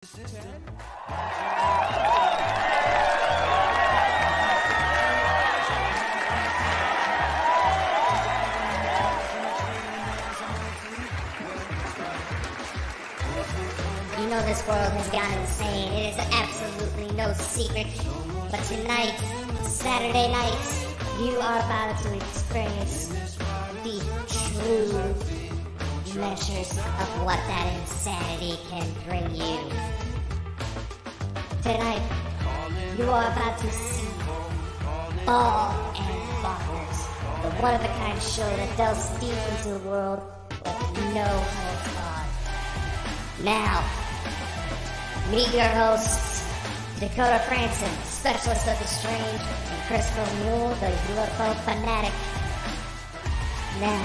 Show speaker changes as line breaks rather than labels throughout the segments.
You know this world has gone insane. It is absolutely no secret. But tonight, Saturday night, you are about to experience the true measures of what that insanity can bring you. Tonight, you are about to see Bald and Bonkers, the one-of-a-kind show that delves deep into the world with no holds barred. Now, meet your hosts, Dakota Frandsen, specialist of the strange, and Christopher Moule, the UFO fanatic. Now,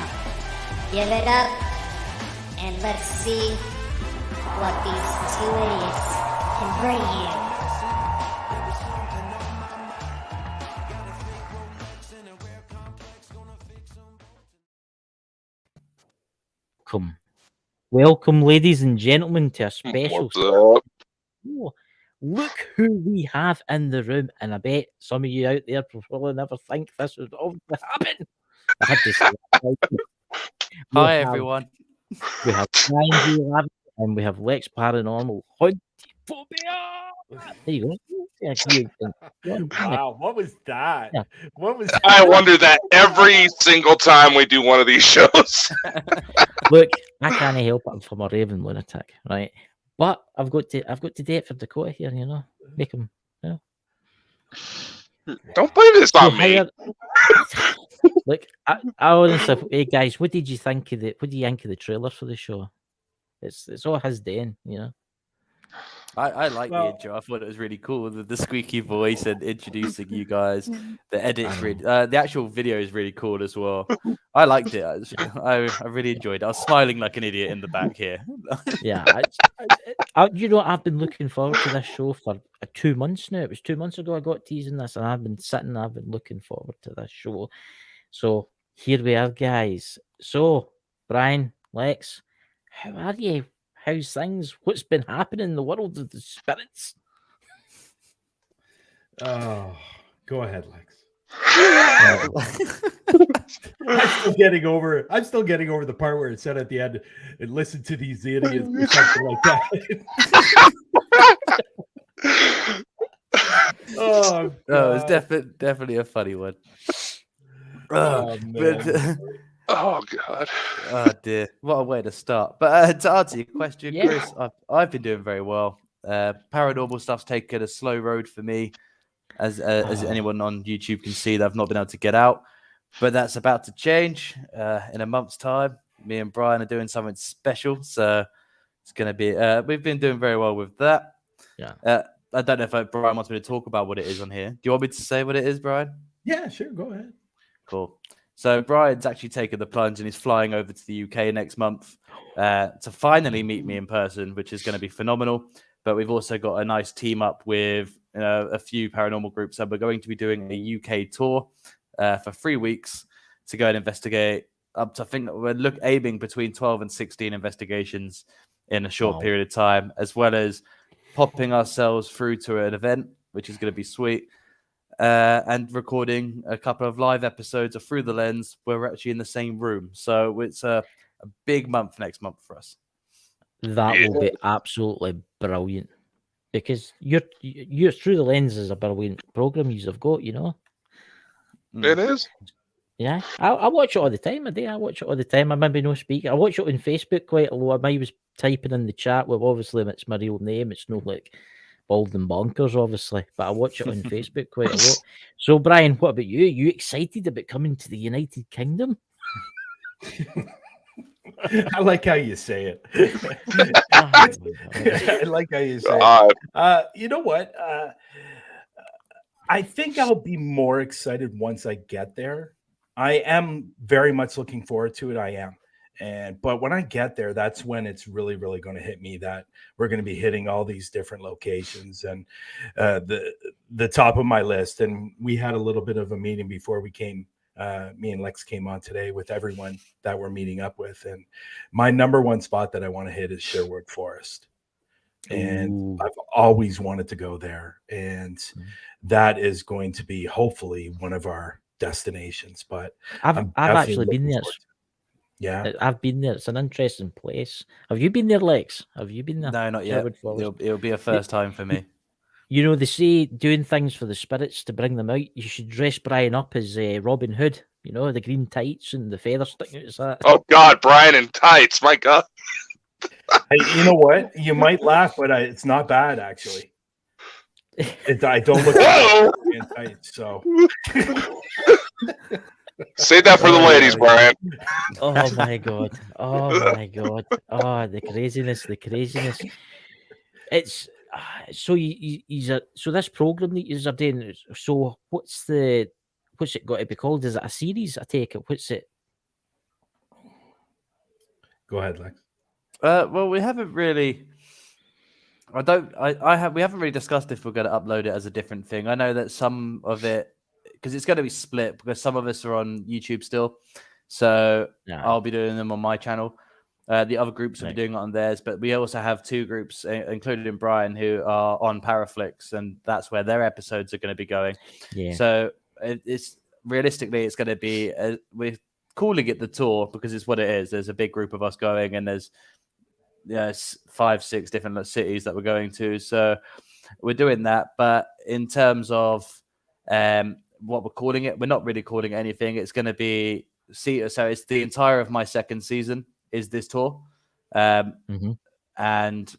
give it up, and let's see what these two idiots can bring you.
Welcome, ladies and gentlemen, to a special.
What's up?
Oh, look who we have in the room, and I bet some of you out there probably never think this would obviously happen. I had to say that.
Hi, everyone.
We have Bryan and we have Lex Paranormal. HuntaPhobia. There you go.
Wow, what was that?
Yeah.
What was
I wonder that every single time we do one of these shows.
Look, I can't help it. I'm from a raving lunatic, right? But I've got to do it for Dakota here, you know. Make him. Yeah.
Don't blame this on me.
Look, I honestly, hey guys, what did you think of the trailer for the show? It's all his doing, you know.
I like the intro. I thought it was really cool. The squeaky voice and introducing you guys. The edit's really, the actual video is really cool as well. I liked it. I really enjoyed it. I was smiling like an idiot in the back here.
Yeah, you know, I've been looking forward to this show for 2 months now. It was 2 months ago I got teasing this, and I've been looking forward to this show. So here we are, guys. So, Bryan, Lex, how are you? How's things? What's been happening in the world of the spirits?
Oh, go ahead, Lex. I'm still getting over the part where it said at the end, and listen to these idiots or something like that. Oh,
it's definitely a funny one.
Oh, man.
Oh God!
Oh dear, what a way to start. But to answer your question,
Yeah.
Chris, I've been doing very well. Paranormal stuff's taken a slow road for me, as anyone on YouTube can see. That I've not been able to get out, but that's about to change in a month's time. Me and Bryan are doing something special, so it's going to be. We've been doing very well with that.
Yeah.
I don't know if Bryan wants me to talk about what it is on here. Do you want me to say what it is, Bryan?
Yeah, sure. Go ahead.
Cool. So Bryan's actually taken the plunge and he's flying over to the UK next month to finally meet me in person, which is going to be phenomenal. But we've also got a nice team up with a few paranormal groups, and we're going to be doing a UK tour for 3 weeks to go and investigate up to, I think we're aiming between 12 and 16 investigations in a short period of time, as well as popping ourselves through to an event, which is going to be sweet. And recording a couple of live episodes of Through the Lens where we're actually in the same room. So it's a big month next month for us.
That will be absolutely brilliant, because you're Through the Lens is a brilliant program you've got, you know.
It is.
Yeah, I watch it all the time. I watch it all the time. I maybe no speak. I watch it on Facebook quite a lot. I was typing in the chat. Well, obviously it's my real name. It's not like Bald and Bonkers, obviously, but I watch it on Facebook quite a lot. So, Bryan, what about you? Are you excited about coming to the United Kingdom?
I like how you say it. I like how you say it. You know what? I think I'll be more excited once I get there. I am very much looking forward to it. I am. But when I get there, that's when it's really, really going to hit me that we're going to be hitting all these different locations, and the top of my list. And we had a little bit of a meeting before we came. Me and Lex came on today with everyone that we're meeting up with. And my number one spot that I want to hit is Sherwood Forest. and
Ooh.
I've always wanted to go there, and that is going to be hopefully one of our destinations. But
I've
I'm
actually
definitely
been
looking
there.
forward to it. Yeah.
I've been there. It's an interesting place. Have you been there, Lex? Have you been there?
No, not yet.
Sherwood Forest.
It'll be a first time for me.
You know, they say doing things for the spirits to bring them out. You should dress Bryan up as Robin Hood. You know, the green tights and the feathers sticking out his hat.
Oh God, Bryan in tights. My God.
Hey, you know what? You might laugh, but it's not bad actually. I don't look
Whoa!
in tights, so
Save that for the ladies, Bryan.
Oh my god! Oh my god! Oh, the craziness! The craziness! It's so so this program that you're doing. So what's it got to be called? Is it a series? I take it. What's it?
go ahead, Lex.
Well, we haven't really. We haven't really discussed if we're going to upload it as a different thing. I know that some of it, because it's going to be split, because some of us are on YouTube still, so
Yeah.
I'll be doing them on my channel. The other groups will be doing it on theirs, but we also have two groups, including Bryan, who are on Paraflix, and that's where their episodes are going to be going.
Yeah.
So it's realistically, it's going to be we're calling it the tour because it's what it is. There's a big group of us going, and there's 5-6 different cities that we're going to. So we're doing that. But in terms of what we're calling it, we're not really calling it anything. It's going to be so it's the entire of my second season is this tour, and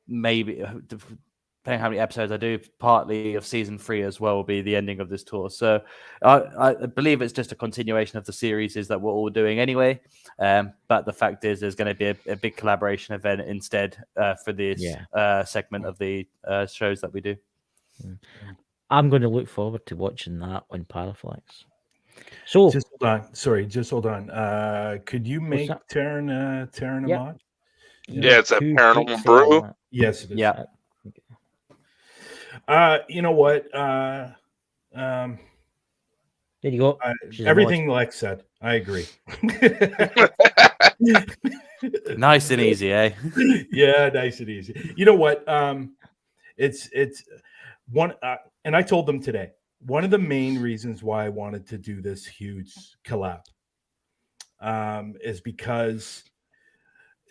maybe depending how many episodes I do, partly of season 3 as well will be the ending of this tour. So I believe it's just a continuation of the series that we're all doing anyway. But the fact is, there's going to be a big collaboration event instead for this segment of the shows that we do.
I'm going to look forward to watching that on Paraflex. So
Just hold on. Sorry, just hold on. Could you make
that?
Taryn a
Yep.
mod?
Yeah, it's a
Two
Paranormal
keeps
Brew.
saying that.
Yes, it is.
Yeah.
You know what?
There you go. She's a
Everything Lex said, I agree.
Nice and easy, eh?
Yeah, nice and easy. You know what? It's one, and I told them today. One of the main reasons why I wanted to do this huge collab is because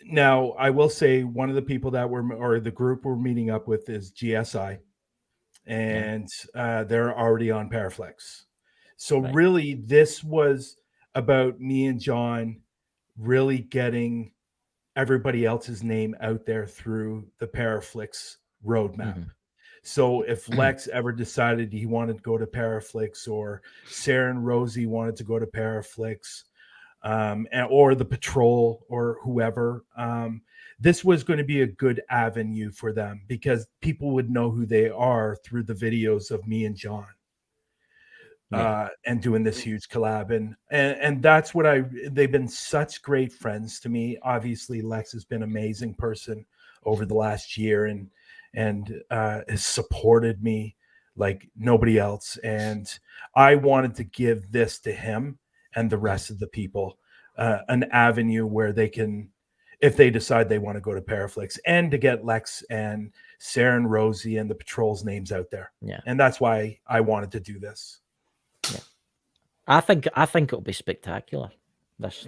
now I will say one of the people that or the group we're meeting up with is GSI, and they're already on Paraflex. So really, this was about me and John really getting everybody else's name out there through the Paraflix roadmap. So if Lex ever decided he wanted to go to Paraflix, or Sarah and Rosie wanted to go to Paraflix, or the patrol or whoever, this was going to be a good avenue for them because people would know who they are through the videos of me and John. And doing this huge collab, and that's what they've been such great friends to me. Obviously, Lex has been an amazing person over the last year, and has supported me like nobody else. And I wanted to give this to him and the rest of the people, an avenue where they can, if they decide they want to go to Paraflix, and to get Lex and Sarah and Rosie and the patrol's names out there.
Yeah.
And that's why I wanted to do this.
Yeah. I think it'll be spectacular. This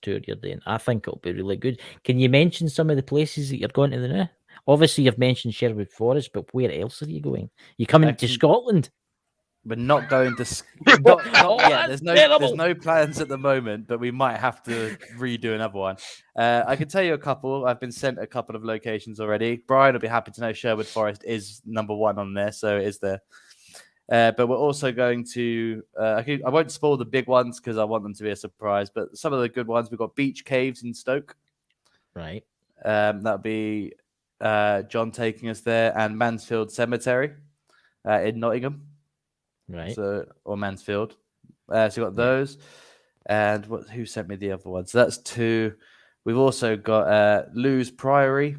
tour you're doing. I think it'll be really good. Can you mention some of the places that you're going to now? Obviously, you've mentioned Sherwood Forest, but where else are you going? You coming to Scotland?
We're not going to. Not yet. There's
terrible.
no plans at the moment, but we might have to redo another one. I can tell you a couple. I've been sent a couple of locations already. Bryan will be happy to know Sherwood Forest is number 1 on there, so it is there. But we're also going to. I won't spoil the big ones because I want them to be a surprise. But some of the good ones, we've got Beach Caves in Stoke.
Right.
That'll be John taking us there, and Mansfield Cemetery in Nottingham.
Right.
So, or Mansfield. So you got those. And who sent me the other ones? So that's 2. We've also got Lewes Priory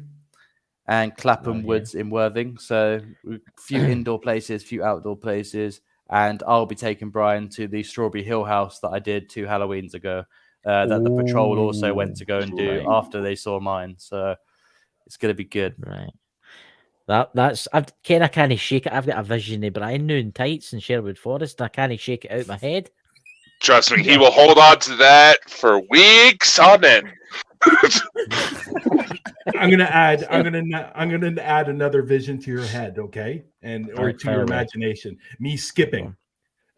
and Clapham Woods in Worthing. So a few indoor places, few outdoor places. And I'll be taking Bryan to the Strawberry Hill House that I did 2 Halloweens ago. That the patrol also went to go and do after they saw mine. So it's going to be good.
Right. That's I can't shake it. I've got a vision of Bryan now in tights in Sherwood Forest. And I can't shake it out my head.
Trust me, he will hold on to that for weeks on end.
I'm gonna add another vision to your head, okay, and or
Alright,
to your
fire away.
imagination. Me skipping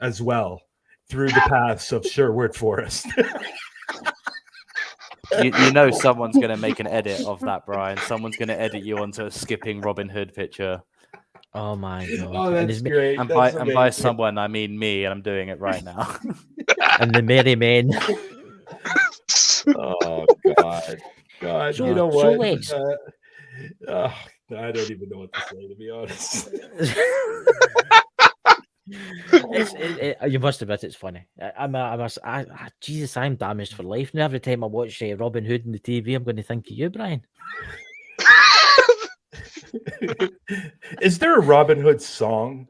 as well through the paths of Sherwood Forest.
You know someone's going to make an edit of that, Brian. Someone's going to edit you onto a skipping Robin Hood picture.
Oh my god!
Oh,
and,
that's
his,
great.
And
That's
by
amazing.
someone, I mean me, and I'm doing it right now.
and the merry men.
Oh God,
So-
you know
so
what?
Lex-
I don't even know what to say, to be honest.
You must admit it's funny. Jesus, I'm damaged for life now. Every time I watch Robin Hood on the TV, I'm going to think of you, Brian.
Is there a Robin Hood song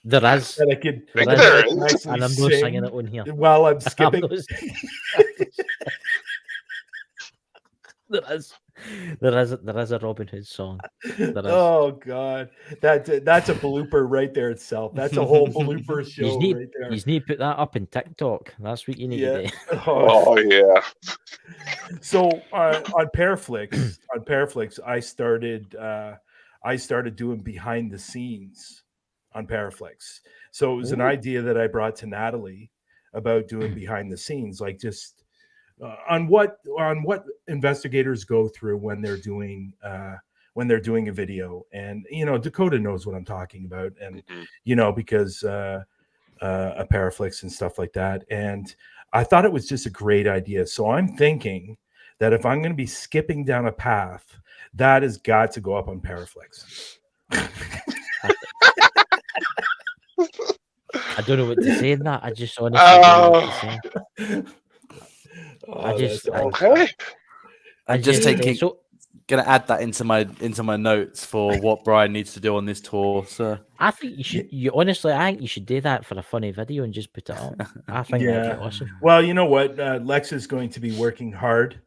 There is,
that I could
think
that
there
I can
is.
actually
and I'm not
sing
singing it on here.
while I'm skipping?
There is a Robin Hood song. There is.
Oh God, that's a blooper right there itself. That's a whole blooper show
need,
right there.
You need to put that up in TikTok. That's what you need
Yeah.
to do.
Oh yeah.
So on Paraflix, I started doing behind the scenes on Paraflex. So it was an idea that I brought to Natalie about doing behind the scenes, like just on what investigators go through when they're doing a video. And Dakota knows what I'm talking about, and because a Paraflix and stuff like that. And I thought it was just a great idea. So I'm thinking that if I'm going to be skipping down a path, that has got to go up on Paraflex.
I don't know what to say in that. I just honestly don't know what to say.
Oh,
just-
that's
I-
awesome.
Okay.
I'm just taking.
So
Gonna add that into my notes for what Brian needs to do on this tour. So
I think you should. I think you should do that for a funny video and just put it up. I think that'd
Yeah.
be awesome.
Well, you know what? Lex is going to be working hard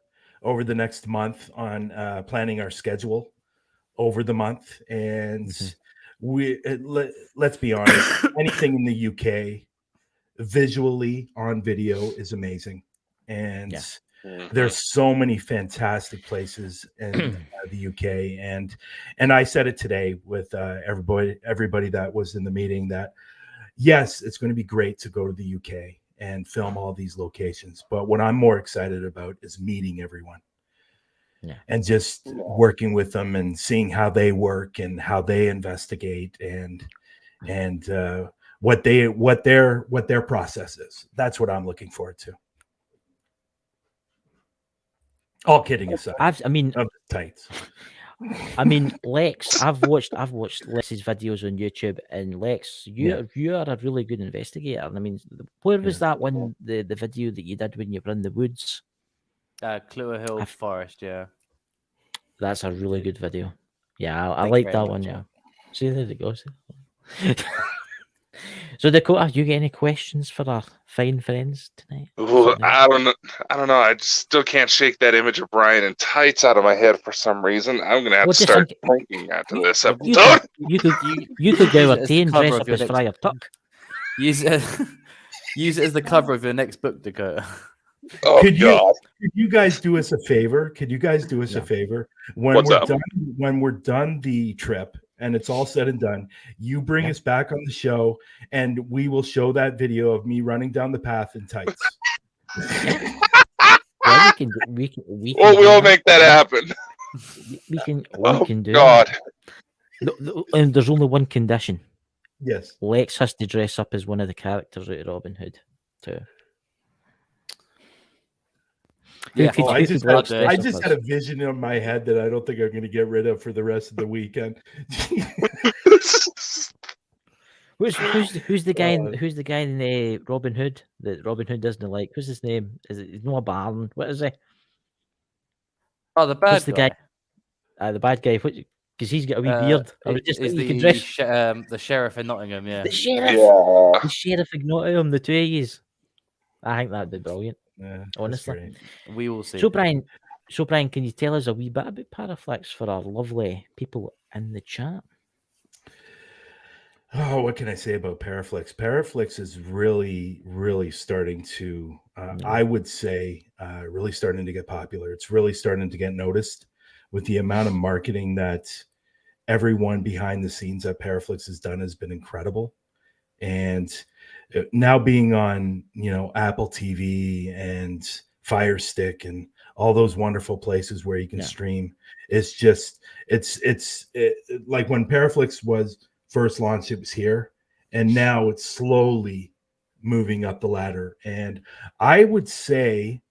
over the next month on planning our schedule over the month. And let's be honest, anything in the UK visually on video is amazing. And there's so many fantastic places in the UK. And I said it today with everybody that was in the meeting that, yes, it's going to be great to go to the UK and film all these locations. But what I'm more excited about is meeting everyone and just working with them and seeing how they work and how they investigate and what their process is. That's what I'm looking forward to. All kidding aside.
Of the
tights.
Lex, I've watched Lex's videos on YouTube, and Lex, you are a really good investigator. And where was that one, the video that you did when you were in the woods?
Clewer Hill Forest, yeah.
That's a really good video. Yeah, I
Thank you
like
very
that
much,
one.
yeah.
Yeah. See, there it goes. So Dakota, you get any questions for our fine friends tonight?
Well, I don't know. I just still can't shake that image of Brian in tights out of my head for some reason. I'm gonna have to start thinking after this episode.
You could go with tea and dress up as Friar Tuck.
Use it as the cover of your next book, Dakota.
Oh
Could
God!
you guys do us a favor? When we're done the trip and it's all said and done, you bring us back on the show, and we will show that video of me running down the path in tights.
Yeah, we can
Well, we'll make that happen.
We can do
God.
that. And there's only one condition.
Yes.
Lex has to dress up as one of the characters out of Robin Hood too.
Yeah,
I just had a vision in my head that I don't think I'm going to get rid of for the rest of the weekend.
Who's the guy? Who's the guy in the Robin Hood that Robin Hood doesn't like? What's his name? Is it Noah Barn? What is he?
Oh, the bad
What's the guy? The bad guy. Because he's got a wee beard.
The sheriff in Nottingham. Yeah.
The sheriff. The sheriff of Nottingham. The two of yous. I think that'd be brilliant.
Yeah,
honestly,
we will see.
So Brian, can you tell us a wee bit about Paraflex for our lovely people in the chat.
Oh, what can I say about Paraflix? Paraflix is really, really starting to, I would say, really starting to get popular. It's really starting to get noticed with the amount of marketing that everyone behind the scenes at Paraflix has done has been incredible. And now being on, Apple TV and Fire Stick and all those wonderful places where you can stream, it's just, it's like when Paraflix was first launched, it was here, and now it's slowly moving up the ladder. And I would say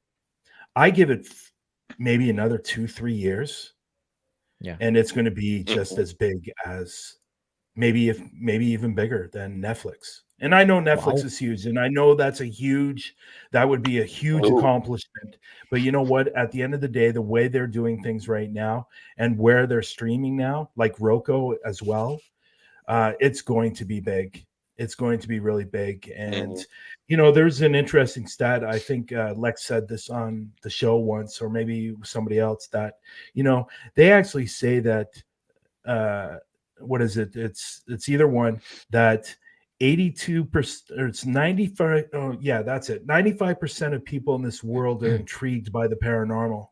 I give it maybe another 2-3 years, and it's going to be just as big as maybe even bigger than Netflix. And I know Netflix is huge, and I know that would be a huge accomplishment. But you know what? At the end of the day, the way they're doing things right now and where they're streaming now, like Roku as well, it's going to be big. It's going to be really big. And, there's an interesting stat. I think Lex said this on the show once, or maybe somebody else, that, they actually say that, what is it? It's either one that 82% or it's 95. Oh yeah, that's it. 95% of people in this world are intrigued by the paranormal.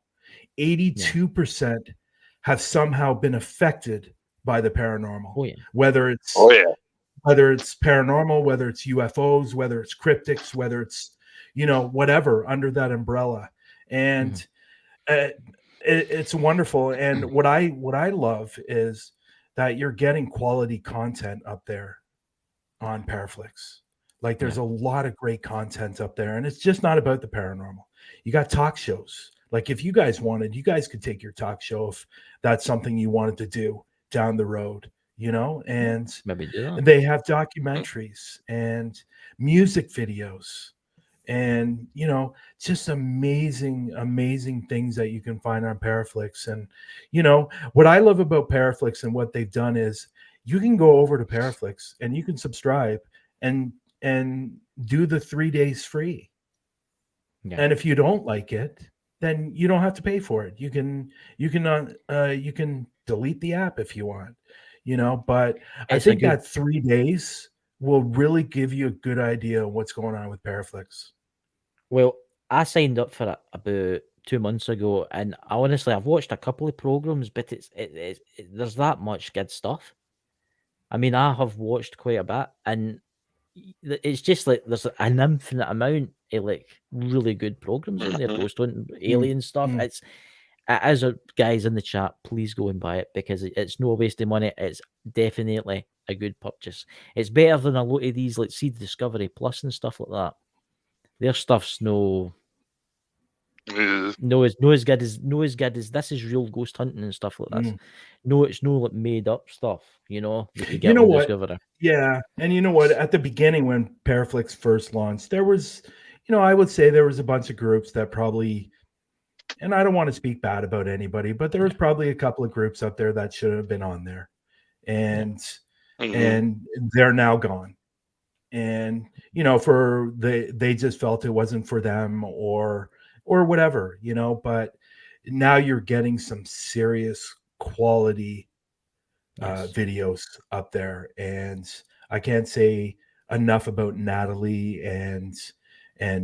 82% have somehow been affected by the paranormal. Whether it's paranormal, whether it's UFOs, whether it's cryptics, whether it's whatever under that umbrella. And it's wonderful. And what I love is that you're getting quality content up there on Paraflix. Like there's a lot of great content up there, and it's just not about the paranormal. You got talk shows. Like if you guys wanted, you guys could take your talk show if that's something you wanted to do down the road, and
maybe
they have documentaries and music videos and just amazing things that you can find on Paraflix. And what I love about Paraflix and what they've done is you can go over to Paraflix and you can subscribe and do the 3 days free. And if you don't like it, then you don't have to pay for it. You can delete the app if you want, but I think that 3 days will really give you a good idea of what's going on with Paraflix.
Well, I signed up for it about 2 months ago, and honestly, I've watched a couple of programs, but there's that much good stuff. I mean, I have watched quite a bit, and it's just like there's an infinite amount of like really good programs on there, ghost hunting, alien stuff. As guys in the chat, please go and buy it because it's no waste of money. It's definitely a good purchase. It's better than a lot of these, like see Discovery Plus and stuff like that. Their stuff's no as good as this is real ghost hunting and stuff like this. No, it's no like made up stuff, you get on
what?
Discovery.
Yeah. And you know what? At the beginning when Paraflix first launched, there was, I would say there was a bunch of groups that probably, and I don't want to speak bad about anybody, but there was probably a couple of groups out there that should have been on there. And and they're now gone. And they just felt it wasn't for them or whatever, but now you're getting some serious quality videos up there. And I can't say enough about Natalie and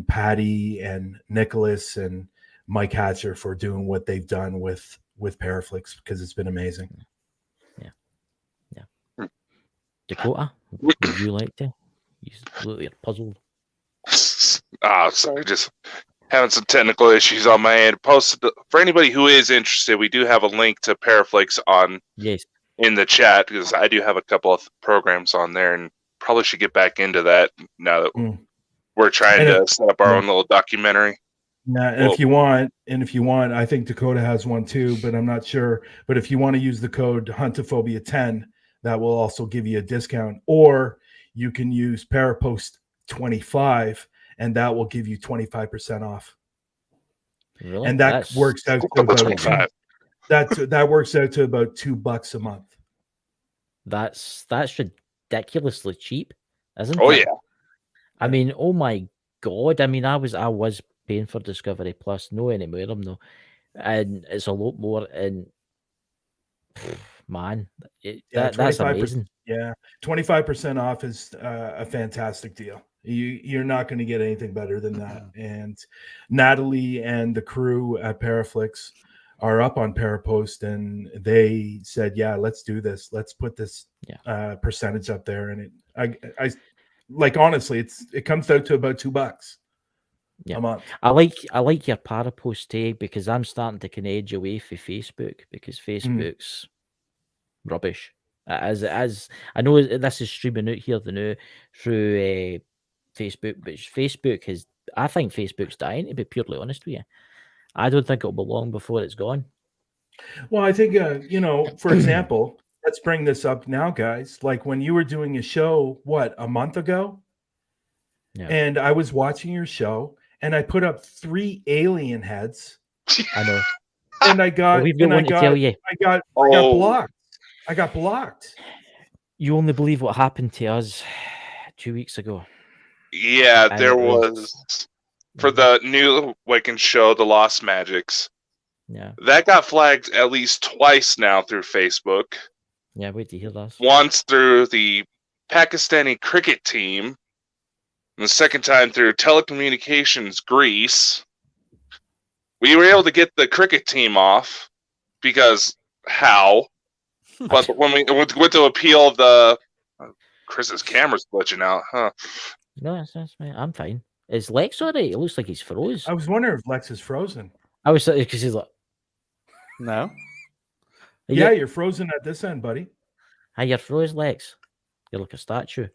Patty and Nicholas and Mike Hatcher for doing what they've done with Paraflix, because it's been amazing.
Dakota, would you like to? You look like you're puzzled.
Sorry, just having some technical issues on my end. Posted for anybody who is interested, we do have a link to Paraflix in the chat, because I do have a couple of programs on there and probably should get back into that now that we're trying to set up our own little documentary.
Yeah, and if you want, I think Dakota has one too, but I'm not sure. But if you want to use the code HuntaPhobia 10, that will also give you a discount. Or you can use Parapost 25, and that will give you 25% off.
Really?
And that works out to about that works out to about $2 a month.
That's ridiculously cheap, isn't
it?
Yeah. I mean, oh my god. I mean, I was paying for Discovery Plus, no anymore, I'm no, and it's a lot more. And man,
Yeah,
that's
25%.
amazing.
Yeah, 25% off is a fantastic deal. You're not going to get anything better than that. And Natalie and the crew at Paraflix are up on Parapost, and they said, "Yeah, let's do this. Let's put this percentage up there." And I like, honestly, it comes out to about $2 a month.
I like your Parapost tag, because I'm starting to kind of edge away from Facebook, because Facebook's rubbish. As I know this is streaming out here now through Facebook, but I think Facebook's dying, to be purely honest with you. I don't think it'll be long before it's gone.
Well, I think for example, let's bring this up now, guys. Like when you were doing a show, what, a month ago?
Yeah.
And I was watching your show, and I put up 3 alien heads.
I know.
And I got,
I
got blocked. I got blocked.
You only believe what happened to us 2 weeks ago.
Yeah, there was for the new Wiccan show, The Lost Magics.
Yeah.
That got flagged at least twice now through Facebook.
Yeah, wait to hear that.
Once through the Pakistani cricket team, and the second time through telecommunications Greece. We were able to get the cricket team off because how? But when we went to appeal, Chris's camera's glitching out, huh?
No, that's fine. I'm fine. Is Lex alright? It looks like he's froze.
I was wondering if Lex is frozen.
I was because he's like,
no.
Yeah, you're frozen at this end, buddy.
Hi, you're froze, Lex. You're like a statue.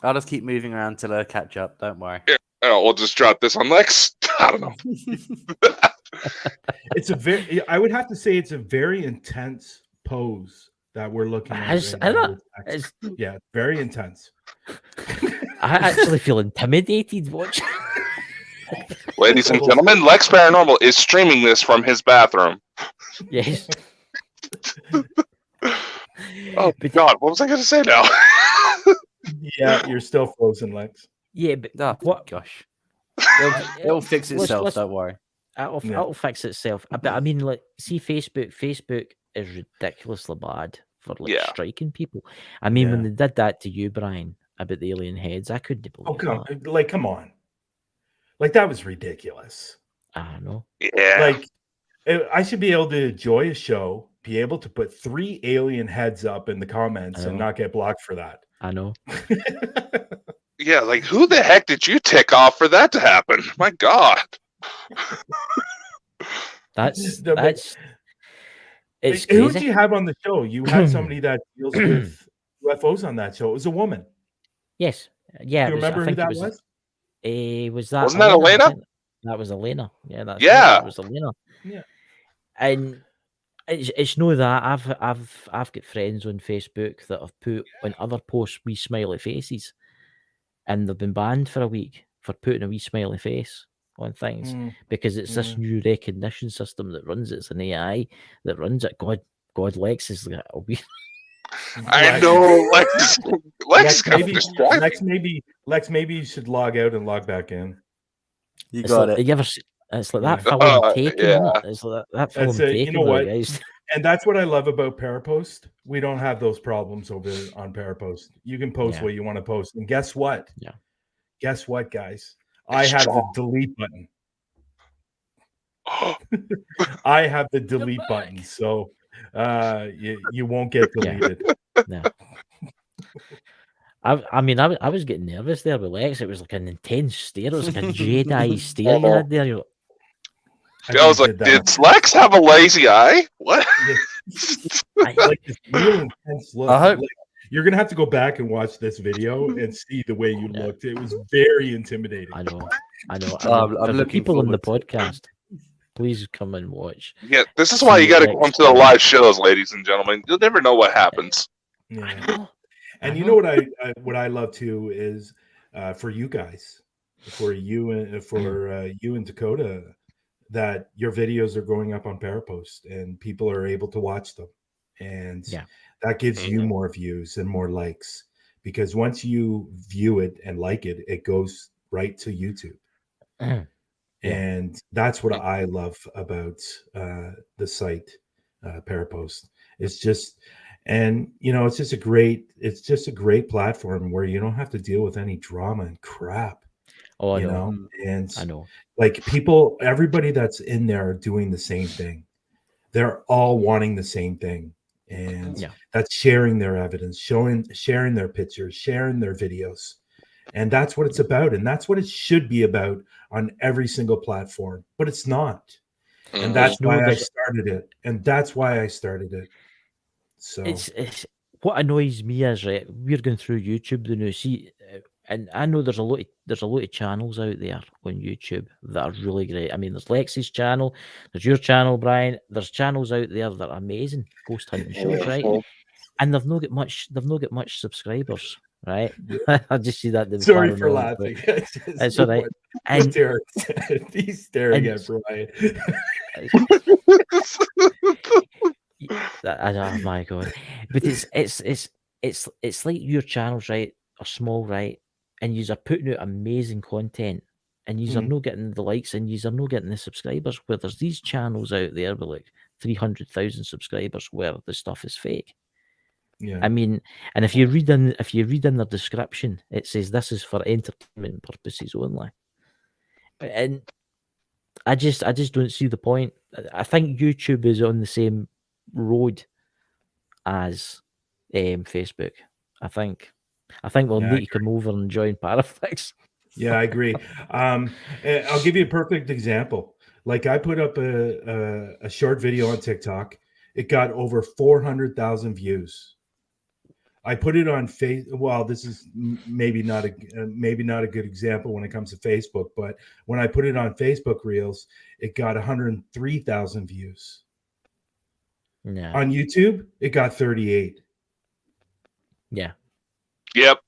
I'll just keep moving around till I catch up. Don't worry.
Yeah, we'll just drop this on Lex. I don't know.
I would have to say it's a very intense pose that we're looking at. Yeah, very intense.
I actually feel intimidated watching.
Ladies and gentlemen, Lex Paranormal is streaming this from his bathroom.
Yes.
Oh, God. What was I going to say now?
Yeah, you're still frozen, Lex.
Yeah, but
what? Gosh. It'll fix itself, don't worry.
It'll fix itself. But I mean, like, see, Facebook is ridiculously bad for striking people. I mean, when they did that to you, Brian, about the alien heads, I couldn't believe that.
Come on. Like, that was ridiculous.
I don't know.
Yeah.
Like, I should be able to enjoy a show, be able to put 3 alien heads up in the comments and not get blocked for that.
I know.
Yeah, like, who the heck did you tick off for that to happen? My God.
It's
who did you have on the show? You had somebody that deals with UFOs on that show. It was a woman.
Yes. Yeah.
Do you remember who that was?
Wasn't that Elena?
That was Elena. Yeah.
That
was Elena.
Yeah.
And it's no that I've got friends on Facebook that have put on other posts wee smiley faces, and they've been banned for a week for putting a wee smiley face on things because it's this new recognition system that runs it. It's an AI that runs it. God, Lex is like a wee.
I know, Lex
maybe you should log out and log back in.
You got it.
You ever? It's like that film Taken.
Yeah.
It's like that film Taken.
You know what?
Guys.
And that's what I love about Parapost. We don't have those problems over on Parapost. You can post what you want to post, and guess what?
Yeah.
Guess what, guys? I have the delete button. I have the delete button, so you won't get deleted.
No. I mean, I was getting nervous there with Lex. It was like an intense stare. It was like a Jedi stare you had there. You're
I was like, did Lex have a lazy eye? What?
Like this real intense look. You're gonna have to go back and watch this video and see the way you looked. It was very intimidating.
I know.
I'm
the people in the podcast, please come and watch.
Yeah, this is why you got to come to the live shows, ladies and gentlemen. You'll never know what happens.
Yeah. And you know what I love too is for you guys, for you and Dakota, that your videos are going up on Parapost and people are able to watch them, and that gives you more views and more likes, because once you view it and like it, it goes right to YouTube. And that's what I love about the site Parapost. It's just, and it's just a great platform where you don't have to deal with any drama and crap.
Oh, I
you
know.
know, and
I know.
like everybody that's in there are doing the same thing. They're all wanting the same thing, and that's sharing their evidence, sharing their pictures, sharing their videos, and that's what it's about, and that's what it should be about on every single platform. But it's not, and that's why I started it. So
it's what annoys me is, right, we're going through YouTube the new see, and I know there's a lot of channels out there on YouTube that are really great. I mean, there's Lex's channel, there's your channel, Brian. There's channels out there that are amazing, ghost hunting shows, right? And they've not got much subscribers, right? I just see that.
Sorry for laughing.
It's all right. And
he's staring at Bryan.
Oh my god! But it's like your channels, right, are small, right, and you are putting out amazing content, and you are not getting the likes, and you are not getting the subscribers. Where there's these channels out there with like 300,000 subscribers, where the stuff is fake.
Yeah,
I mean, and if you read in the description, it says this is for entertainment purposes only, and I just don't see the point. I think YouTube is on the same road as Facebook. I think we'll need to come over and join Paraflex.
Yeah, I agree. I'll give you a perfect example. Like I put up a short video on TikTok. It got over 400,000 views. I put it on Well, this is maybe not a good example when it comes to Facebook, but when I put it on Facebook Reels, it got 103,000 views.
Yeah.
On YouTube, it got 38.
Yeah.
Yep.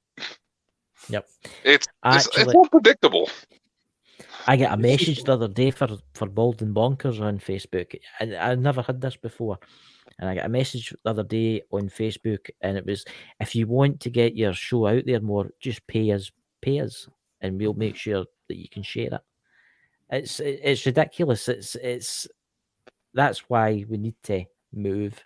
It's
unpredictable.
I got a message the other day for Bald and Bonkers on Facebook. I never had this before. And I got a message the other day on Facebook, and it was, if you want to get your show out there more, just pay us, and we'll make sure that you can share it. It's ridiculous. It's that's why we need to move,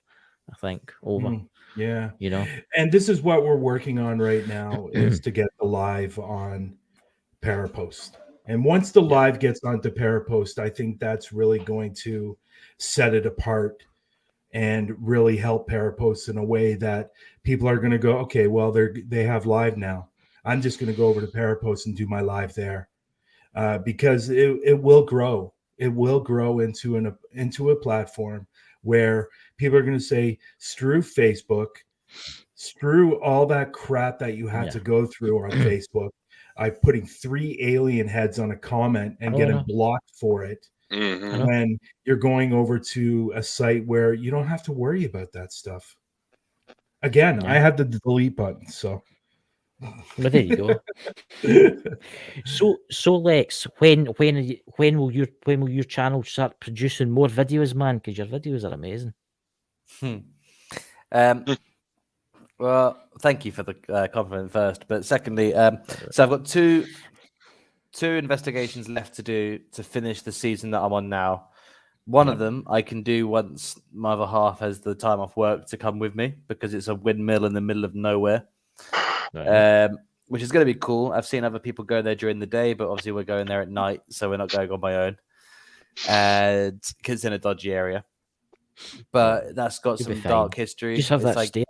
I think, over.
Yeah.
You know.
And this is what we're working on right now is to get the live on Parapost. And once the live gets onto Parapost, I think that's really going to set it apart and really help Parapost in a way that people are going to go, okay, well, they have live now. I'm just going to go over to Parapost and do my live there, because it will grow. It will grow into a platform where people are going to say, screw Facebook, screw all that crap that you had to go through on Facebook. I'm putting 3 alien heads on a comment and getting blocked for it. When you're going over to a site where you don't have to worry about that stuff. Again, I have the delete button, so.
Well, there you go. So Lex, when will your channel start producing more videos, man? Because your videos are amazing.
Well, thank you for the compliment first, but secondly, so I've got two investigations left to do to finish the season that I'm on now. One of them I can do once my other half has the time off work to come with me, because it's a windmill in the middle of nowhere, which is going to be cool. I've seen other people go there during the day, but obviously we're going there at night, so we're not going on my own, and because it's in a dodgy area. But that's got some dark history.
Just have that state.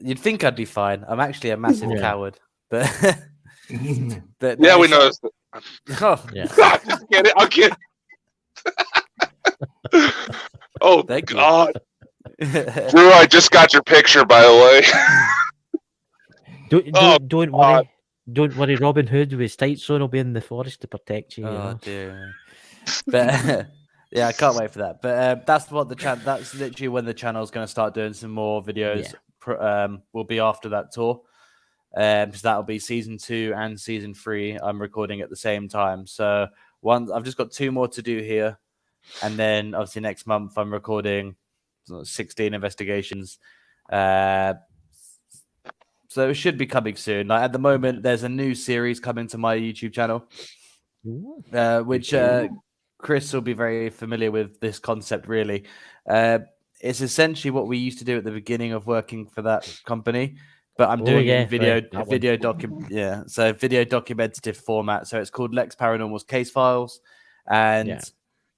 You'd think I'd be fine. I'm actually a massive coward, but
yeah, we know.
Oh,
yeah. I'll get it. Oh, thank God. Drew, I just got your picture, by the
way. Don't worry. Don't worry, Robin Hood with his tights on will be in the forest to protect you.
Oh, dear. But yeah, I can't wait for that. But that's what that's literally when the channel is going to start doing some more videos. Will be after that tour. Because that'll be season 2 and season 3. I'm recording at the same time. So I've just got 2 more to do here. And then obviously next month I'm recording 16 investigations. So it should be coming soon. Like at the moment, there's a new series coming to my YouTube channel, which Chris will be very familiar with this concept, really. it's essentially what we used to do at the beginning of working for that company, but I'm doing it in video documentative format. So it's called Lex Paranormal's Case Files, and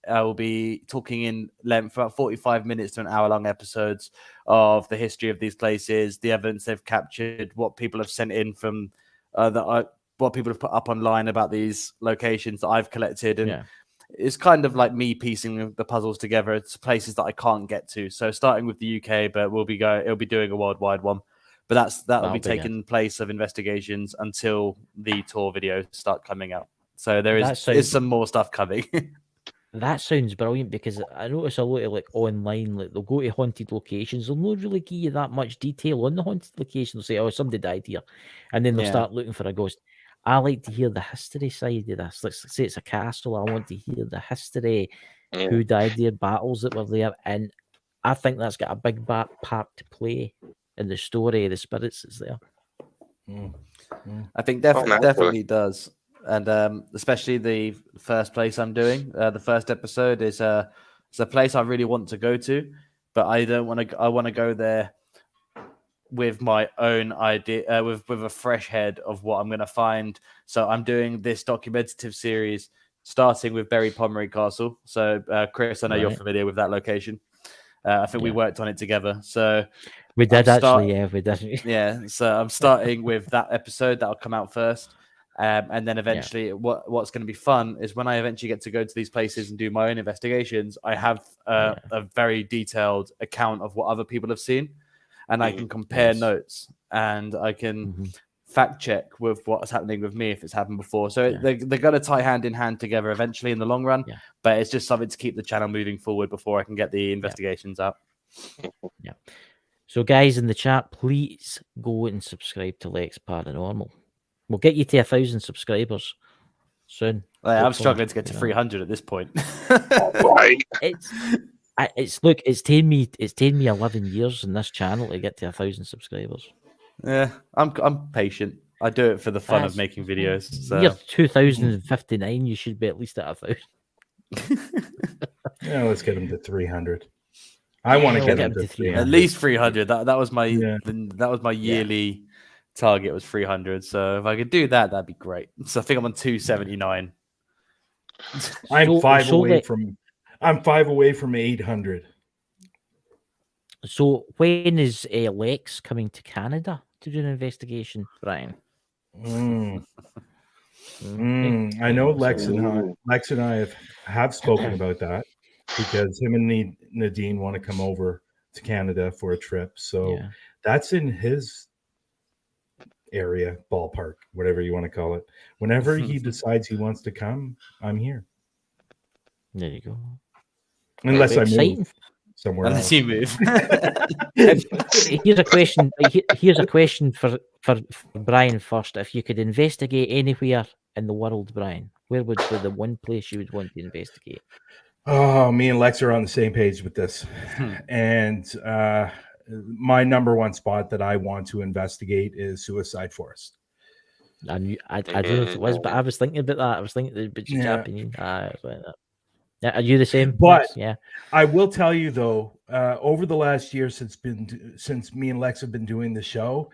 I will be talking in length, about 45 minutes to an hour-long episodes of the history of these places, the evidence they've captured, what people have sent in from what people have put up online about these locations that I've collected, and it's kind of like me piecing the puzzles together. It's places that I can't get to. So starting with the UK, but it'll be doing a worldwide one. But that'll be taking place of investigations until the tour videos start coming out. So there's some more stuff coming.
That sounds brilliant, because I notice a lot of like online, like they'll go to haunted locations, they'll not really give you that much detail on the haunted location. They'll say, "Oh, somebody died here," and then they'll start looking for a ghost. I like to hear the history side of this. Let's say it's a castle. I want to hear the history, who died there, battles that were there, and I think that's got a big part to play in the story, the spirits that's there.
I think definitely does. And especially the first place I'm doing, the first episode is it's a place I really want to go to, but I don't want to. I want to go there with my own idea, with a fresh head of what I'm going to find. So I'm doing this documentative series, starting with Berry Pomeroy Castle. So Chris, I know you're familiar with that location. I think we worked on it together. So
we did we did.
Yeah. So I'm starting with that episode that'll come out first. And then eventually what's going to be fun is when I eventually get to go to these places and do my own investigations, I have a very detailed account of what other people have seen, and I can compare notes, and I can fact check with what's happening with me if it's happened before. So they're going to tie hand in hand together eventually in the long run, but it's just something to keep the channel moving forward before I can get the investigations out.
Yeah. So guys in the chat, please go and subscribe to Lex Paranormal. We'll get you to 1,000 subscribers soon.
I'm struggling to get to 300 at this point.
It's taken me 11 years in this channel to get to 1,000 subscribers.
Yeah, I'm patient. I do it for the fun of making videos. So.
You're 2059. You should be at least at 1,000.
Yeah, let's get him to 300. I want to get him to 300.
At least 300. That was my yearly target was 300. So if I could do that, that'd be great. So I think I'm on 279.
I'm five away from 800.
So when is Lex coming to Canada to do an investigation, Brian?
I know Lex and I have spoken about that, because him and Nadine want to come over to Canada for a trip. So that's in his area, ballpark, whatever you want to call it. Whenever he decides he wants to come, I'm here.
There you go.
Unless I move somewhere else.
You move.
Here's a question. Here's a question for Brian first. If you could investigate anywhere in the world, Brian, where would be the one place you would want to investigate?
Oh, me and Lex are on the same page with this. And my number one spot that I want to investigate is Suicide Forest.
I don't know if it was, but I was thinking about that. I was thinking about Japanese. Are you the same?
But I will tell you though, over the last year since me and Lex have been doing the show,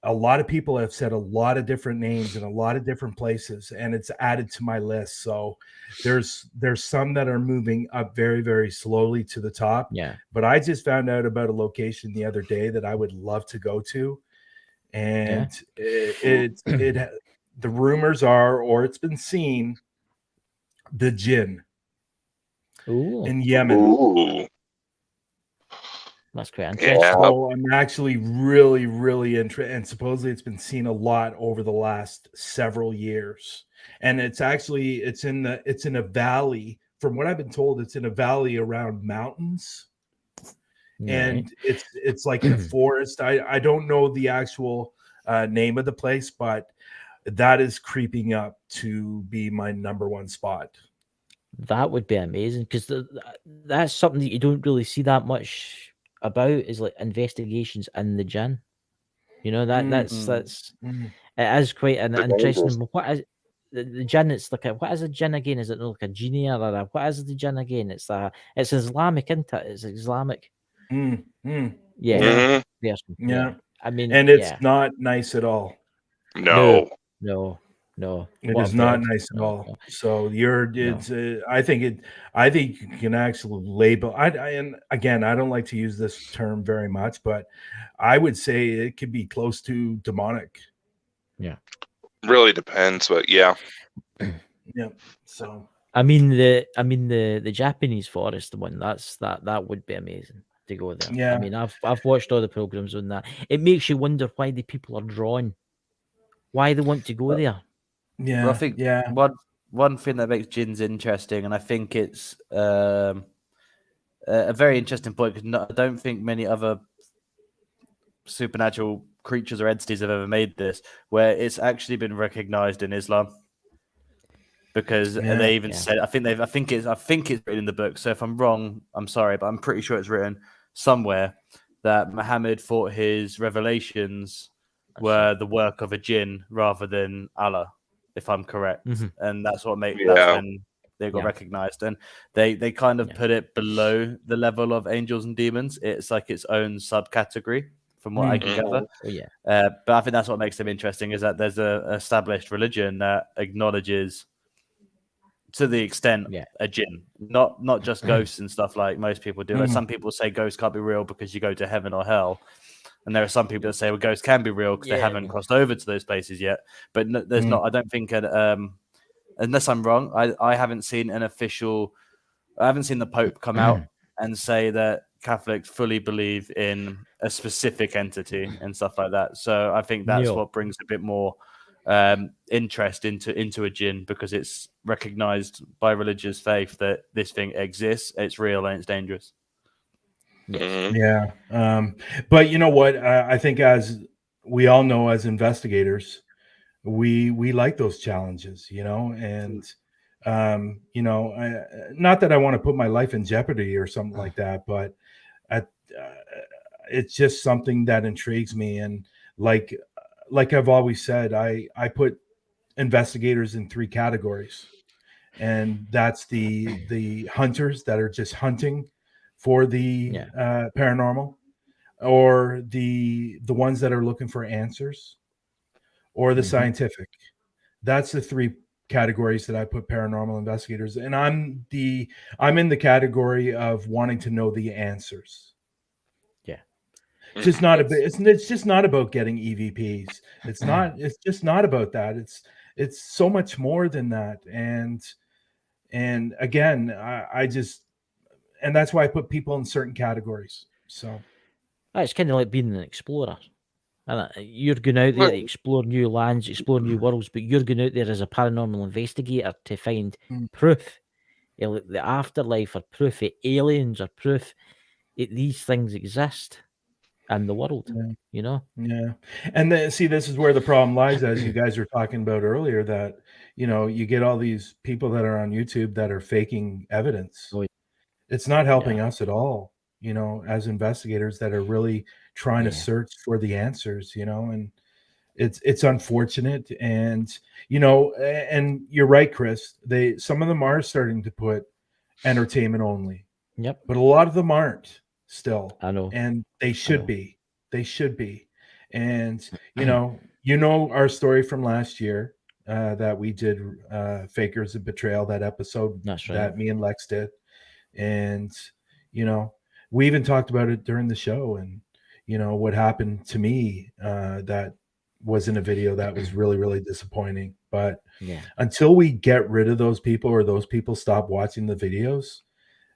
a lot of people have said a lot of different names in a lot of different places, and it's added to my list. So there's some that are moving up very, very slowly to the top.
Yeah.
But I just found out about a location the other day that I would love to go to, and the rumors are, or it's been seen, the Jinn in Yemen.
Ooh.
That's quite interesting.
Yeah.
So I'm actually really, really interested, and supposedly it's been seen a lot over the last several years. And it's in a valley. From what I've been told, it's in a valley around mountains, and it's like in a forest. I don't know the actual name of the place, but that is creeping up to be my number one spot.
That would be amazing, because that's something that you don't really see that much about, is like investigations in the Jinn. You know, that's it is quite an interesting. What is the Jinn? It's like what is a Jinn again? Is it like a genie, or what is the Jinn again? It's Islamic, isn't it? It's Islamic.
Mm, mm,
Yeah,
Mhm.
yes,
yeah.
I mean,
And it's
yeah.
not nice at all.
No.
No.
It
What
is
I've
not
heard.
nice at
No,
all.
no.
So
No.
I think you can actually label. And again, I don't like to use this term very much, but I would say it could be close to demonic.
Yeah.
Really depends, but yeah.
Yeah. So
I mean the Japanese forest one. That would be amazing to go there.
yeah.
I mean, I've watched all the programs on that. It makes you wonder why the people are drawn, why they want to go there.
Yeah.
Well, I think
yeah.
one thing that makes Jinn's interesting, and I think it's a very interesting point because I don't think many other supernatural creatures or entities have ever made this, where it's actually been recognized in Islam. Because they even said, I think it's written in the book. So if I'm wrong, I'm sorry, but I'm pretty sure it's written somewhere that Muhammad thought his revelations were the work of a jinn rather than Allah, if I'm correct. And that's what that's when they got recognized. And they kind of put it below the level of angels and demons. It's like its own subcategory, from what I can gather.
Oh, yeah.
But I think that's what makes them interesting, is that there's a established religion that acknowledges, to the extent, a jinn, not just ghosts and stuff like most people do. Like some people say ghosts can't be real because you go to heaven or hell, and there are some people that say, well, ghosts can be real because they haven't crossed over to those places yet. But there's not. I don't think, unless I'm wrong, I haven't seen an official. I haven't seen the Pope come out and say that Catholics fully believe in a specific entity and stuff like that. So I think that's what brings a bit more interest into a jinn, because it's recognized by religious faith that this thing exists, it's real, and it's dangerous.
Yeah. But you know what? I think, as we all know, as investigators, we like those challenges, and not that I want to put my life in jeopardy or something like that, but it's just something that intrigues me. And like I've always said, I put investigators in 3 categories, and that's the hunters that are just hunting for the paranormal, or the ones that are looking for answers, or the scientific. That's the 3 categories that I put paranormal investigators. And I'm in the category of wanting to know the answers. It's just not it's just not about getting EVPs. It's just not about that. It's so much more than that. And again, I just, and that's why I put people in certain categories. So
it's kind of like being an explorer. And you're going out there to explore new lands, explore new worlds, but you're going out there as a paranormal investigator to find proof, the afterlife, or proof of aliens, or proof that these things exist in the world.
Yeah. And see, this is where the problem lies, as you guys were talking about earlier, that you get all these people that are on YouTube that are faking evidence. It's not helping us at all, as investigators that are really trying to search for the answers, and it's unfortunate. And and you're right, Chris, some of them are starting to put entertainment only, but a lot of them aren't still.
I know.
And they should be. And our story from last year, that we did, Fakers of Betrayal, that episode that me and Lex did. And we even talked about it during the show, and what happened to me, that was in a video that was really, really disappointing. But until we get rid of those people, or those people stop watching the videos,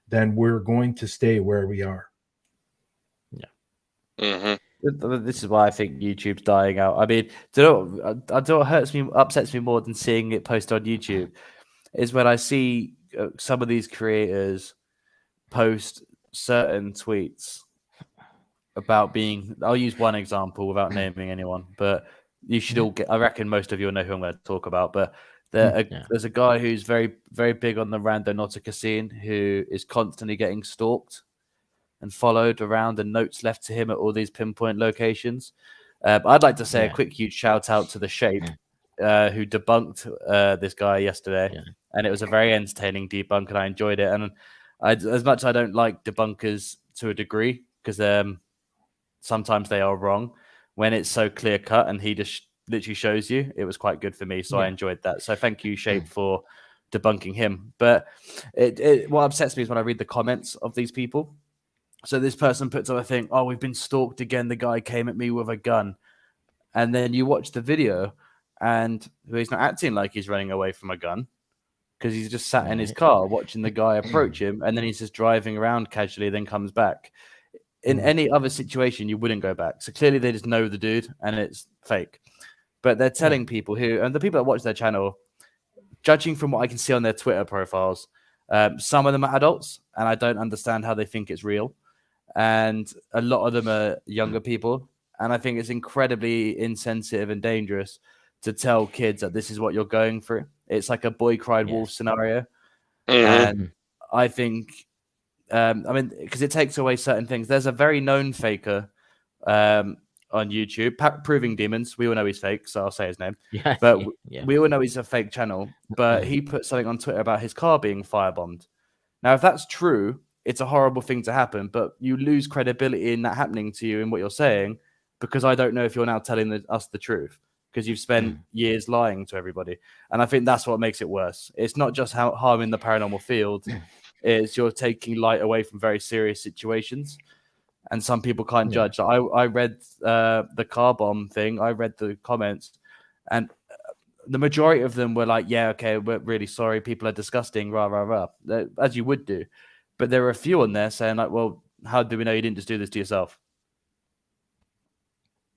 then we're going to stay where we are.
This is why I think YouTube's dying out. I mean, I don't know what upsets me more than seeing it posted on YouTube is when I see some of these creators post certain tweets about being. I'll use one example without naming anyone, but you should all get. I reckon most of you will know who I'm going to talk about. But there's a guy who's very, very big on the randonautica scene, who is constantly getting stalked and followed around, and notes left to him at all these pinpoint locations. I'd like to say a quick, huge shout out to The Shape, who debunked this guy yesterday, and it was a very entertaining debunk, and I enjoyed it. And as much as I don't like debunkers to a degree, because sometimes they are wrong. When it's so clear cut and he just literally shows you, it was quite good for me. So I enjoyed that. So thank you, Shape, for debunking him. But what upsets me is when I read the comments of these people. So this person puts up a thing, oh, we've been stalked again. The guy came at me with a gun. And then you watch the video and he's not acting like he's running away from a gun because he's just sat in his car watching the guy approach him. And then he's just driving around casually, then comes back. In any other situation, you wouldn't go back. So clearly they just know the dude and it's fake. But they're telling people and the people that watch their channel, judging from what I can see on their Twitter profiles, some of them are adults and I don't understand how they think it's real. And a lot of them are younger people. And I think it's incredibly insensitive and dangerous to tell kids that this is what you're going through. It's like a boy cried wolf scenario. And I think, because it takes away certain things. There's a very known faker on YouTube, Proving Demons. We all know he's fake, so I'll say his name. But we all know he's a fake channel. But he put something on Twitter about his car being firebombed. Now, if that's true, it's a horrible thing to happen, but you lose credibility in that happening to you in what you're saying, because I don't know if you're now telling us the truth, because you've spent years lying to everybody. And I think that's what makes it worse. It's not just harming the paranormal field. It's you're taking light away from very serious situations. And some people can't judge. I read the car bomb thing. I read the comments. And the majority of them were like, yeah, okay, we're really sorry. People are disgusting, rah, rah, rah. As you would do. But there were a few on there saying like, well, how do we know you didn't just do this to yourself?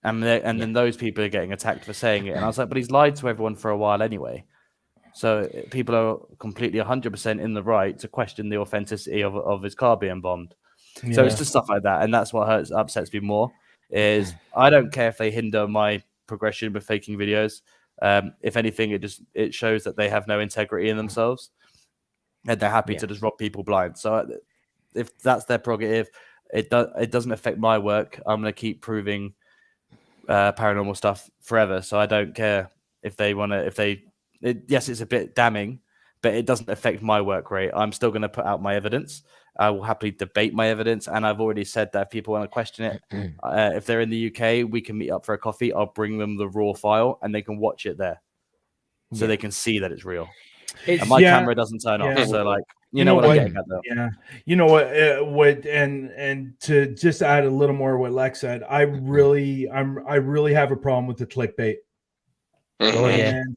And then those people are getting attacked for saying it. And I was like, but he's lied to everyone for a while anyway. So people are completely 100% in the right to question the authenticity of his car being bombed. So it's just stuff like that. And that's what upsets me more is I don't care if they hinder my progression with faking videos. If anything, it shows that they have no integrity in themselves and they're happy to just rob people blind. So if that's their prerogative, it doesn't affect my work. I'm going to keep proving paranormal stuff forever. So I don't care if they want to, yes, it's a bit damning, but it doesn't affect my work rate. I'm still going to put out my evidence. I will happily debate my evidence. And I've already said that if people want to question it, if they're in the UK, we can meet up for a coffee. I'll bring them the raw file and they can watch it there. So they can see that it's real. And my camera doesn't turn off. So like, you know what I'm getting at though.
Yeah. You know what, and to just add a little more what Lex said, I really have a problem with the clickbait. And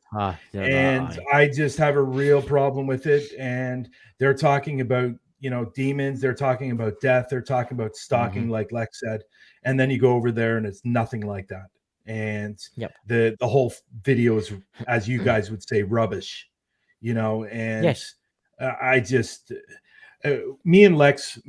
I just have a real problem with it. And they're talking about, demons, they're talking about death, they're talking about stalking, like Lex said. And then you go over there and it's nothing like that. And the whole video is, as you guys would say, rubbish, and I just, me and Lex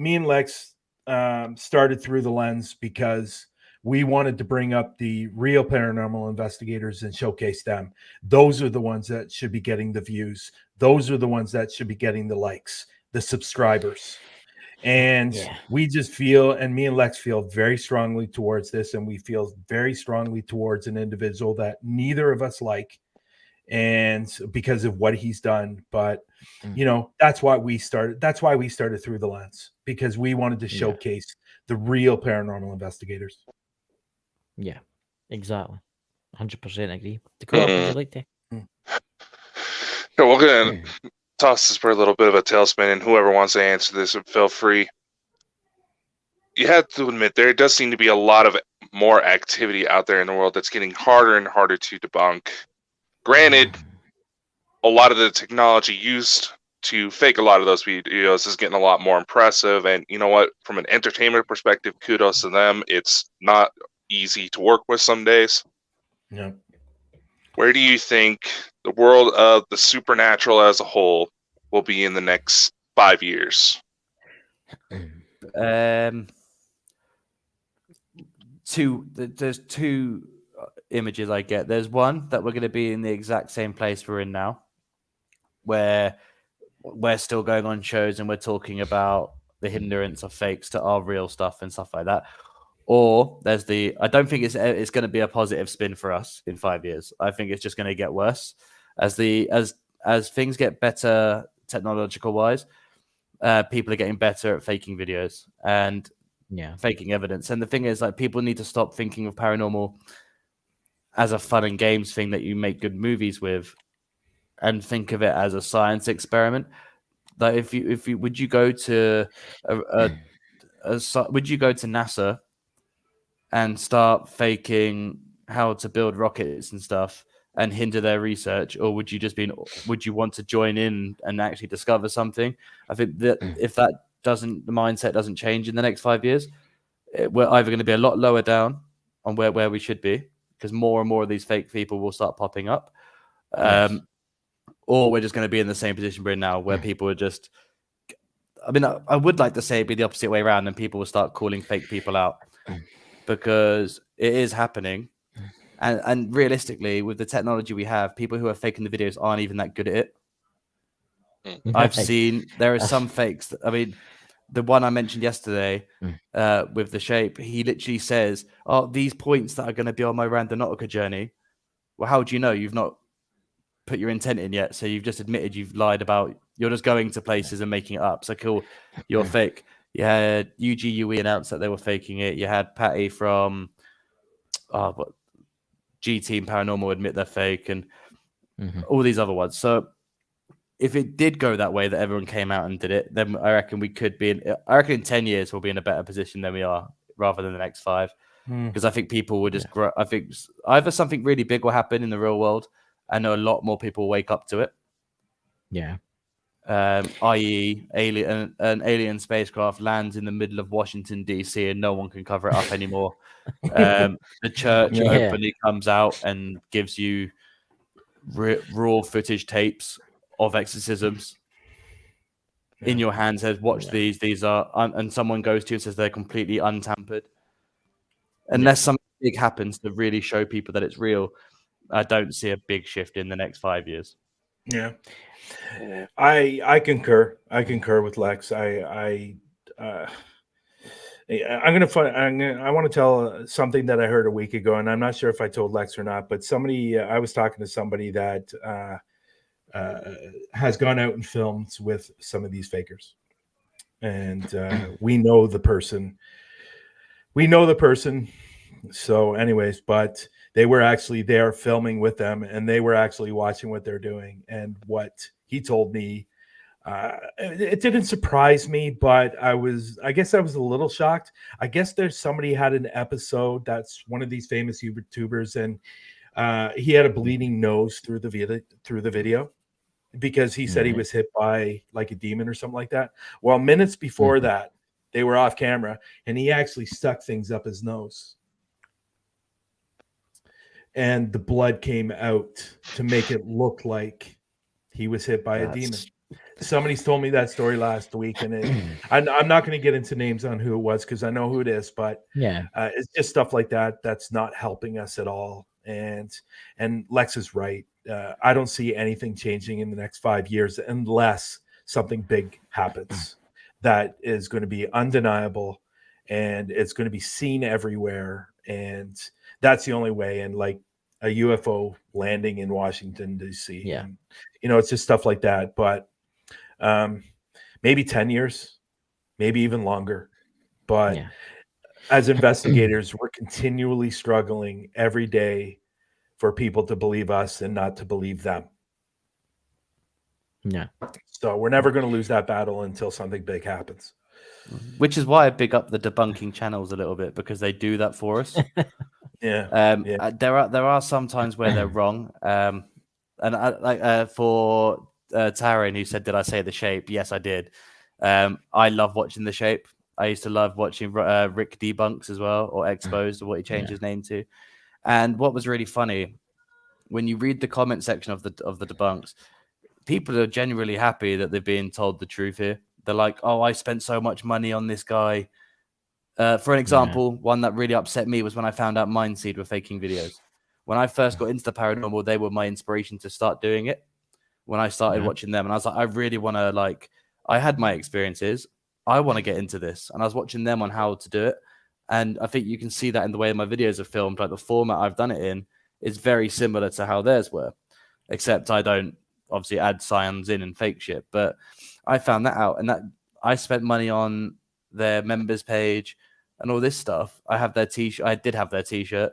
started Through the Lens because we wanted to bring up the real paranormal investigators and showcase them. Those are the ones that should be getting the views. Those are the ones that should be getting the likes, the subscribers. And we just feel, and me and Lex feel very strongly towards this, and we feel very strongly towards an individual that neither of us like, and because of what he's done. But that's why we started Through the Lens, because we wanted to showcase the real paranormal investigators.
Yeah, exactly. 100% agree. Dakota, would you like to?
Yeah, we're going to toss this for a little bit of a tailspin, and whoever wants to answer this, feel free. You have to admit, there does seem to be a lot of more activity out there in the world that's getting harder and harder to debunk. Granted, a lot of the technology used to fake a lot of those videos is getting a lot more impressive. And you know what? From an entertainment perspective, kudos to them. It's not easy to work with some days.
Yeah.
Where do you think the world of the supernatural as a whole will be in the next 5 years?
There's two images I get. There's one that we're going to be in the exact same place we're in now, where we're still going on shows and we're talking about the hindrance of fakes to our real stuff and stuff like that. Or there's I don't think it's going to be a positive spin for us in 5 years. I think it's just going to get worse as things get better technological wise. People are getting better at faking videos, and faking evidence. And the thing is, like, people need to stop thinking of paranormal as a fun and games thing that you make good movies with, and think of it as a science experiment. Like, if you would you go to would you go to NASA and start faking how to build rockets and stuff and hinder their research, or would you want to join in and actually discover something? I think that if the mindset doesn't change in the next 5 years, we're either going to be a lot lower down on where we should be, because more and more of these fake people will start popping up, or we're just going to be in the same position we're in now, where people are just, I mean, I would like to say it'd be the opposite way around, and people will start calling fake people out, because it is happening. And realistically, with the technology we have, people who are faking the videos aren't even that good at it. I've seen there are some fakes. I mean, the one I mentioned yesterday with the shape, he literally says, "Oh, these points that are going to be on my Randonautica journey." Well, how do you know? You've not put your intent in yet, so you've just admitted you've lied about. You're just going to places and making it up. So cool, you're fake. You had UGUE announced that they were faking it. You had Patty from G Team Paranormal admit they're fake, and all these other ones. So if it did go that way, that everyone came out and did it, then I reckon we could be I reckon in 10 years we'll be in a better position than we are, rather than the next 5. Because I think people will just grow. I think either something really big will happen in the real world, and a lot more people will wake up to it.
Yeah.
I.e., an alien spacecraft lands in the middle of Washington, D.C., and no one can cover it up anymore. The church openly comes out and gives you raw footage tapes of exorcisms in your hand, says, "Watch these. These are," and someone goes to you and says they're completely untampered. Unless something big happens to really show people that it's real, I don't see a big shift in the next 5 years.
Yeah, I concur. I concur with Lex. I want to tell something that I heard a week ago, and I'm not sure if I told Lex or not. But I was talking to somebody that has gone out and filmed with some of these fakers, and we know the person. So, anyways, but they were actually there filming with them, and they were actually watching what they're doing. And what he told me, it didn't surprise me, but I guess I was a little shocked. I guess there's somebody had an episode that's one of these famous YouTubers, and he had a bleeding nose through the video because he said he was hit by like a demon or something like that. Well, minutes before that, they were off camera, and he actually stuck things up his nose. And the blood came out to make it look like he was hit by a demon. Somebody's told me that story last week, and I'm not going to get into names on who it was because I know who it is, but it's just stuff like that that's not helping us at all. And Lex is right. I don't see anything changing in the next 5 years unless something big happens that is going to be undeniable, and it's going to be seen everywhere. And that's the only way. And like a UFO landing in Washington, D.C. And, it's just stuff like that. But maybe 10 years, maybe even longer. But as investigators, we're continually struggling every day for people to believe us and not to believe them.
Yeah.
So we're never going to lose that battle until something big happens.
Which is why I big up the Debunking Channels a little bit, because they do that for us. There are some times where they're wrong. And for Taryn, who said, "Did I say The Shape?" Yes, I did. I love watching The Shape. I used to love watching Rick Debunks as well, or Exposed, or what he changed his name to. And what was really funny, when you read the comment section of the debunks, people are genuinely happy that they're being told the truth here. They're like, "Oh, I spent so much money on this guy." For an example, one that really upset me was when I found out Mindseed were faking videos. When I first got into the paranormal, they were my inspiration to start doing it. When I started watching them, and I was like, I really want to, I had my experiences. I want to get into this. And I was watching them on how to do it. And I think you can see that in the way my videos are filmed. Like, the format I've done it in is very similar to how theirs were, except I don't obviously add scions in and fake shit. But I found that out, and that I spent money on their members page. and all this stuff. I have their t-shirt. I did have their t-shirt.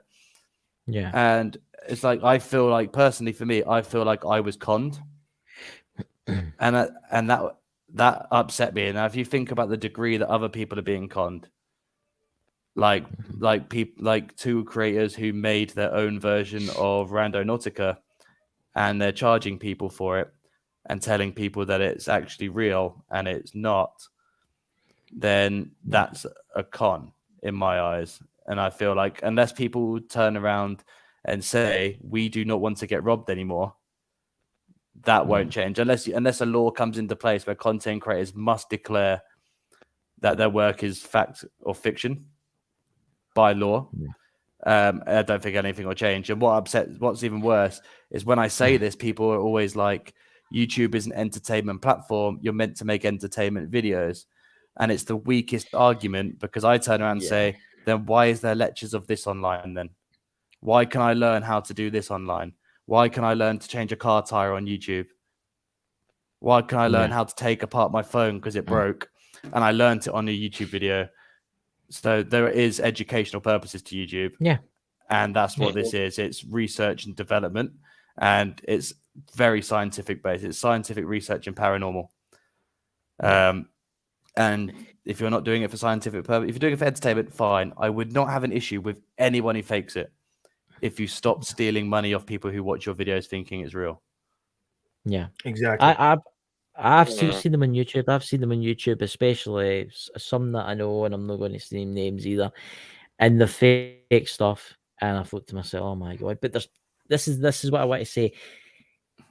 Yeah.
And it's like, I feel like, personally for me, I feel like I was conned. and that upset me. And now if you think about the degree that other people are being conned, like people, like two creators who made their own version of Randonautica, and they're charging people for it and telling people that it's actually real and it's not, then that's a con in my eyes. And I feel like unless people turn around and say, we do not want to get robbed anymore, that won't change. Unless a law comes into place where content creators must declare that their work is fact or fiction by law. I don't think anything will change. And what's even worse is when I say this, people are always like, YouTube is an entertainment platform. You're meant to make entertainment videos. And it's the weakest argument, because I turn around and say, then why is there lectures of this online then? Why can I learn how to do this online? Why can I learn to change a car tire on YouTube? Why can I learn how to take apart my phone because it broke? And I learned it on a YouTube video. So there is educational purposes to YouTube. Yeah. And that's what this is. It's research and development. And it's very scientific based. It's scientific research in paranormal. And if you're not doing it for scientific purpose, if you're doing it for entertainment, fine. I would not have an issue with anyone who fakes it if you stop stealing money off people who watch your videos thinking it's real. Yeah,
exactly.
I've seen them on YouTube. I've seen them on YouTube, especially some that I know, and I'm not going to name names either. And the fake stuff, and I thought to myself, "Oh my god!" But this is what I want to say.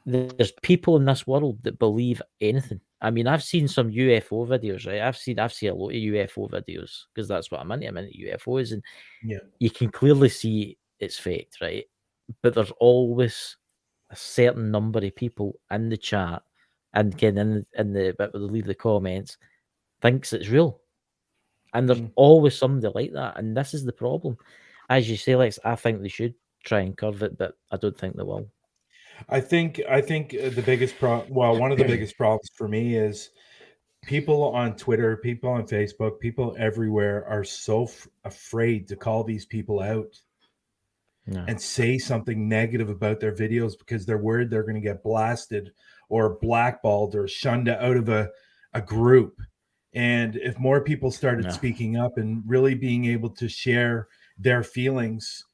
There's people in this world that believe anything. I mean, I've seen some UFO videos, right? I've seen a lot of UFO videos because that's what I'm into. I'm into UFOs, and you can clearly see it's faked, right? But there's always a certain number of people in the chat and again in the bit where they leave the comments thinks it's real, and there's always somebody like that, and this is the problem. As you say, Lex, I think they should try and curve it, but I don't think they will.
I think the biggest one of the biggest problems for me is people on Twitter, people on Facebook, people everywhere are so afraid to call these people out and say something negative about their videos because they're worried they're going to get blasted or blackballed or shunned out of a group. And if more people started speaking up and really being able to share their feelings,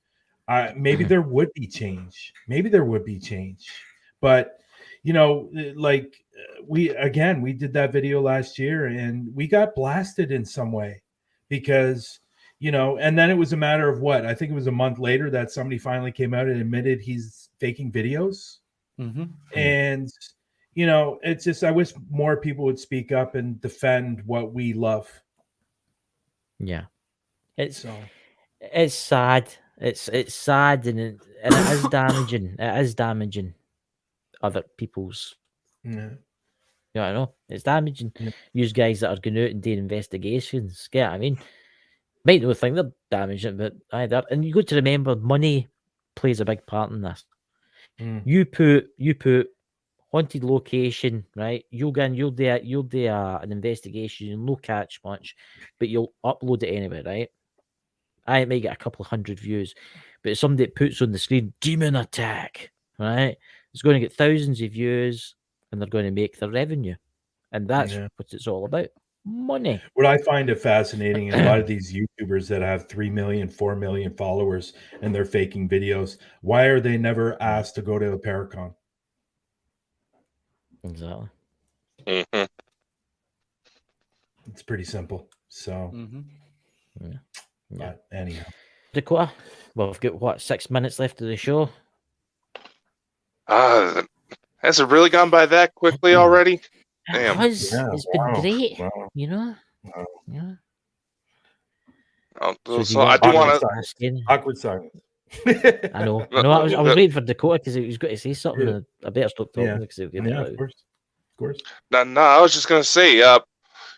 maybe there would be change. But, you know, like we did that video last year and we got blasted in some way because, you know, and then it was a matter of what? I think it was a month later that somebody finally came out and admitted he's faking videos. And, you know, it's just, I wish more people would speak up and defend what we love.
Yeah. It's sad. It's sad and it is damaging. It is damaging other people's. Yeah, I know. It's damaging. Use guys that are going out and doing investigations. Yeah, I mean, might not think they're damaging, but either. And you got to remember, money plays a big part in this. You put haunted location, right? You'll do an investigation. You'll not catch much, but you'll upload it anyway, right? I may get a couple of hundred views, but if somebody puts on the screen demon attack, right? It's going to get thousands of views, and they're going to make their revenue, and that's what it's all about. Money.
What I find it fascinating is a lot of these YouTubers that have 3 million, 4 million followers and they're faking videos. Why are they never asked to go to a Paracon?
Exactly.
It's pretty simple. So, but anyhow,
Dakota. Well, we've got 6 minutes left of the show.
Has it really gone by that quickly already? Damn.
It's been great, you know. Yeah.
So I do want
to awkward silence.
I know. No, I was waiting for Dakota because he was going to say something. And I better stop talking because he'll get it out.
Of course.
No, I was just gonna say, you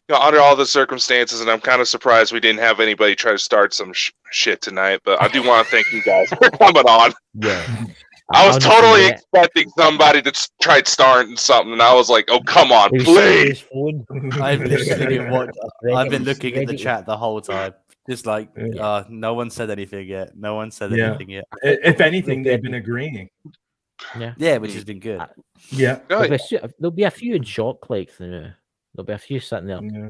know, under all the circumstances, and I'm kind of surprised we didn't have anybody try to start some shit tonight. But I do want to thank you guys for coming on.
Yeah.
I was totally expecting somebody to try starting something, and I was like, "Oh, come on, please!"
I've been looking at the chat the whole time. Just like, no one said anything yet. No one said
Yeah.
anything yet.
If anything, they've been agreeing.
Yeah, which has been good.
Yeah.
There'll be a few in shock, like there'll be a few sitting there.
Yeah.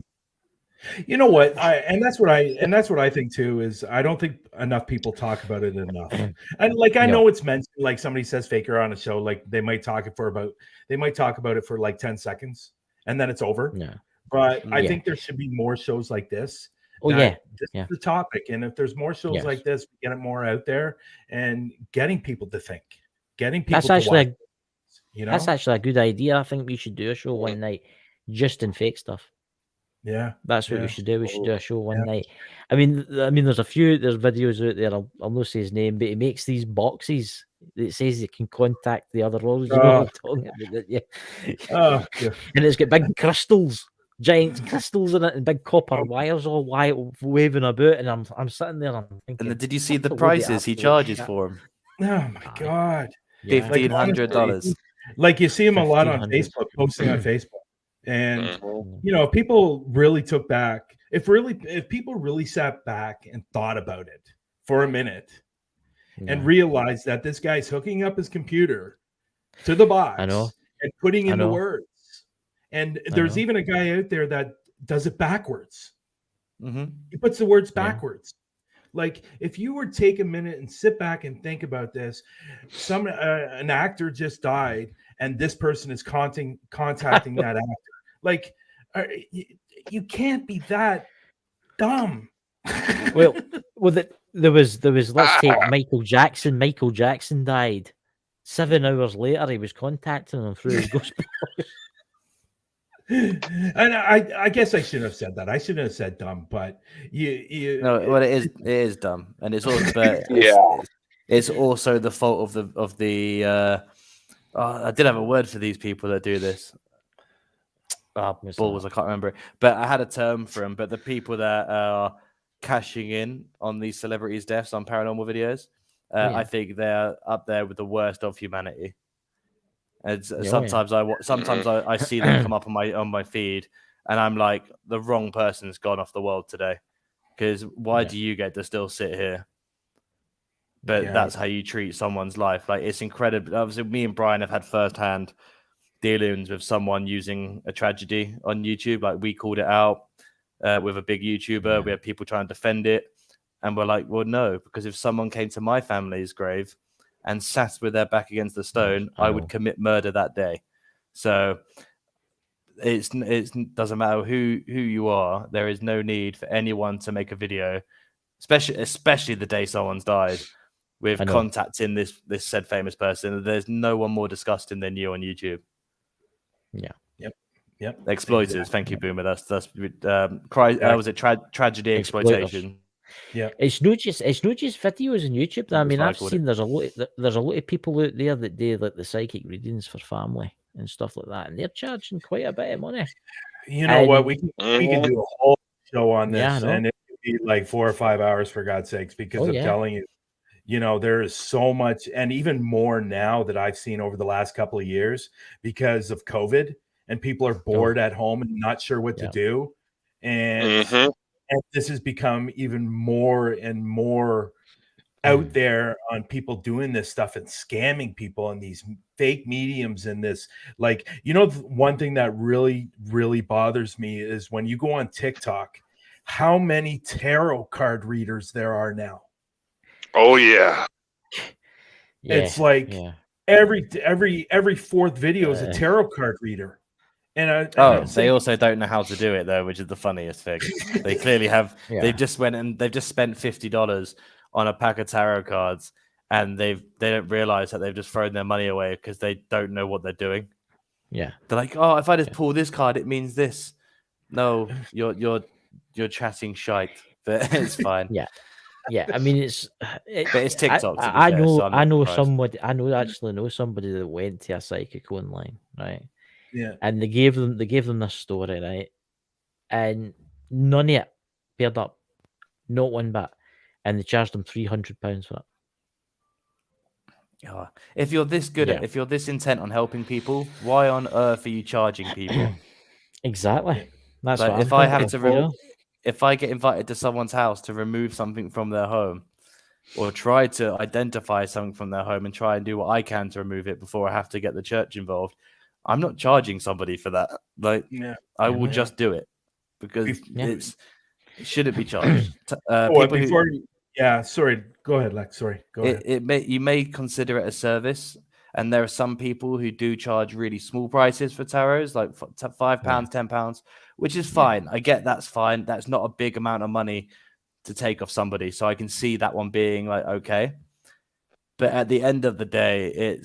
You know what? That's what I think too. Is I don't think enough people talk about it enough. And like I know it's mentioned, like somebody says Faker on a show, like they might talk about it for like 10 seconds and then it's over.
Yeah.
But I think there should be more shows like this. This is the topic. And if there's more shows like this, we get it more out there and getting people to think. Getting people
that's
to watch.
That's actually a good idea. I think we should do a show one night just in fake stuff.
Yeah,
that's what we should do. We should do a show one night. I mean, there's videos out there. I'll not say his name, but he makes these boxes that says he can contact the other world. You know what I'm talking about? Yeah. And it's got big crystals, giant crystals in it, and big copper wires all waving about. And I'm sitting there. And I'm thinking,
and did you see the prices he charges for them?
Oh my god,
$1,500.
Like you see him a lot on Facebook, posting on Facebook. And if people really took back, if people really sat back and thought about it for a minute and realized that this guy's hooking up his computer to the box and putting in the words, and there's even a guy out there that does it backwards. He puts the words backwards. Like if you were to take a minute and sit back and think about this, an actor just died and this person is contacting that actor. Like, you can't be that dumb.
well, there was. Let's take Michael Jackson. Michael Jackson died. 7 hours later, he was contacting him through his ghost box.
And I guess I shouldn't have said that. I shouldn't have said dumb, but
it is dumb, and it's also it's also the fault of the. I did have a word for these people that do this. Balls, I can't remember it, but I had a term for them. But the people that are cashing in on these celebrities' deaths on paranormal videos, I think they're up there with the worst of humanity. And sometimes I see them come up on my feed, and I'm like, the wrong person's gone off the world today. Because why do you get to still sit here? But that's how you treat someone's life. Like, it's incredible. Obviously, me and Bryan have had firsthand dealings with someone using a tragedy on YouTube. Like, we called it out with a big YouTuber. We had people trying to defend it, and we're like, well, no, because if someone came to my family's grave and sat with their back against the stone, I would commit murder that day. So it doesn't matter who you are. There is no need for anyone to make a video, especially the day someone's died, with contacting this said famous person. There's no one more disgusting than you on YouTube.
Yep.
Exploiters. Exactly. Thank you, Boomer. That's was it tragedy exploitation?
Yeah.
It's not just videos on YouTube. I mean, I've seen there's a lot of people out there that do like the psychic readings for family and stuff like that, and they're charging quite a bit of money.
You know what? We can do a whole show on this, and it could be like 4 or 5 hours for God's sakes, because I'm telling you, there is so much, and even more now that I've seen over the last couple of years because of COVID, and people are bored at home and not sure what to do, and this has become even more and more out there on people doing this stuff and scamming people and these fake mediums and this, like, one thing that really, really bothers me is when you go on TikTok, how many tarot card readers there are now.
Oh yeah.
It's like every fourth video is a tarot card reader. And
they also don't know how to do it though, which is the funniest thing. They clearly have. They've just spent $50 on a pack of tarot cards, and they don't realize that they've just thrown their money away because they don't know what they're doing.
Yeah,
they're like, oh, if I just pull this card, it means this. No, you're chatting shite, but it's fine.
Yeah. I mean,
but it's TikTok.
I actually know somebody that went to a psychic online, right?
Yeah,
and they gave them this story, right? And none of it paired up, not one bit, and they charged them £300 for it.
If you're this good if you're this intent on helping people, why on earth are you charging people?
Exactly. That's
like,
what
if I have to if I get invited to someone's house to remove something from their home, or try to identify something from their home and try and do what I can to remove it before I have to get the church involved, I'm not charging somebody for that. Like, I will just do it because it shouldn't be charged.
Sorry. Go ahead, Lex. Sorry. Go ahead.
You may consider it a service, and there are some people who do charge really small prices for tarots, like £5, £10, which is fine. I get that's fine. That's not a big amount of money to take off somebody, so I can see that one being like okay. But at the end of the day,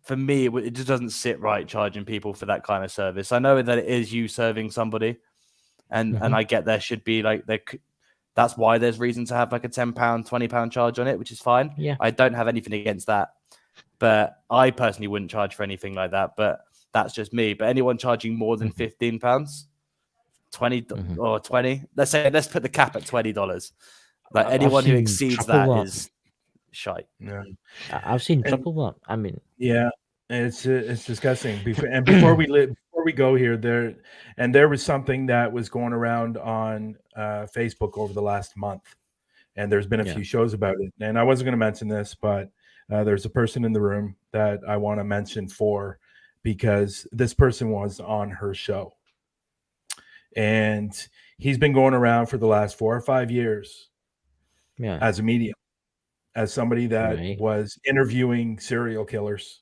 for me, it just doesn't sit right charging people for that kind of service. I know that it is you serving somebody, and I get there should be like that's why there's reason to have like a £10, £20 charge on it, which is fine.
Yeah,
I don't have anything against that, but I personally wouldn't charge for anything like that. But that's just me. But anyone charging more than £15, 20 or 20, let's put the cap at $20. Like anyone who exceeds that is shite.
Yeah,
I've seen triple that. I mean,
yeah, it's disgusting. Before we go here, there was something that was going around on Facebook over the last month, and there's been a few shows about it. And I wasn't going to mention this, but there's a person in the room that I want to mention because this person was on her show. And he's been going around for the last 4 or 5 years as a medium, as somebody that was interviewing serial killers.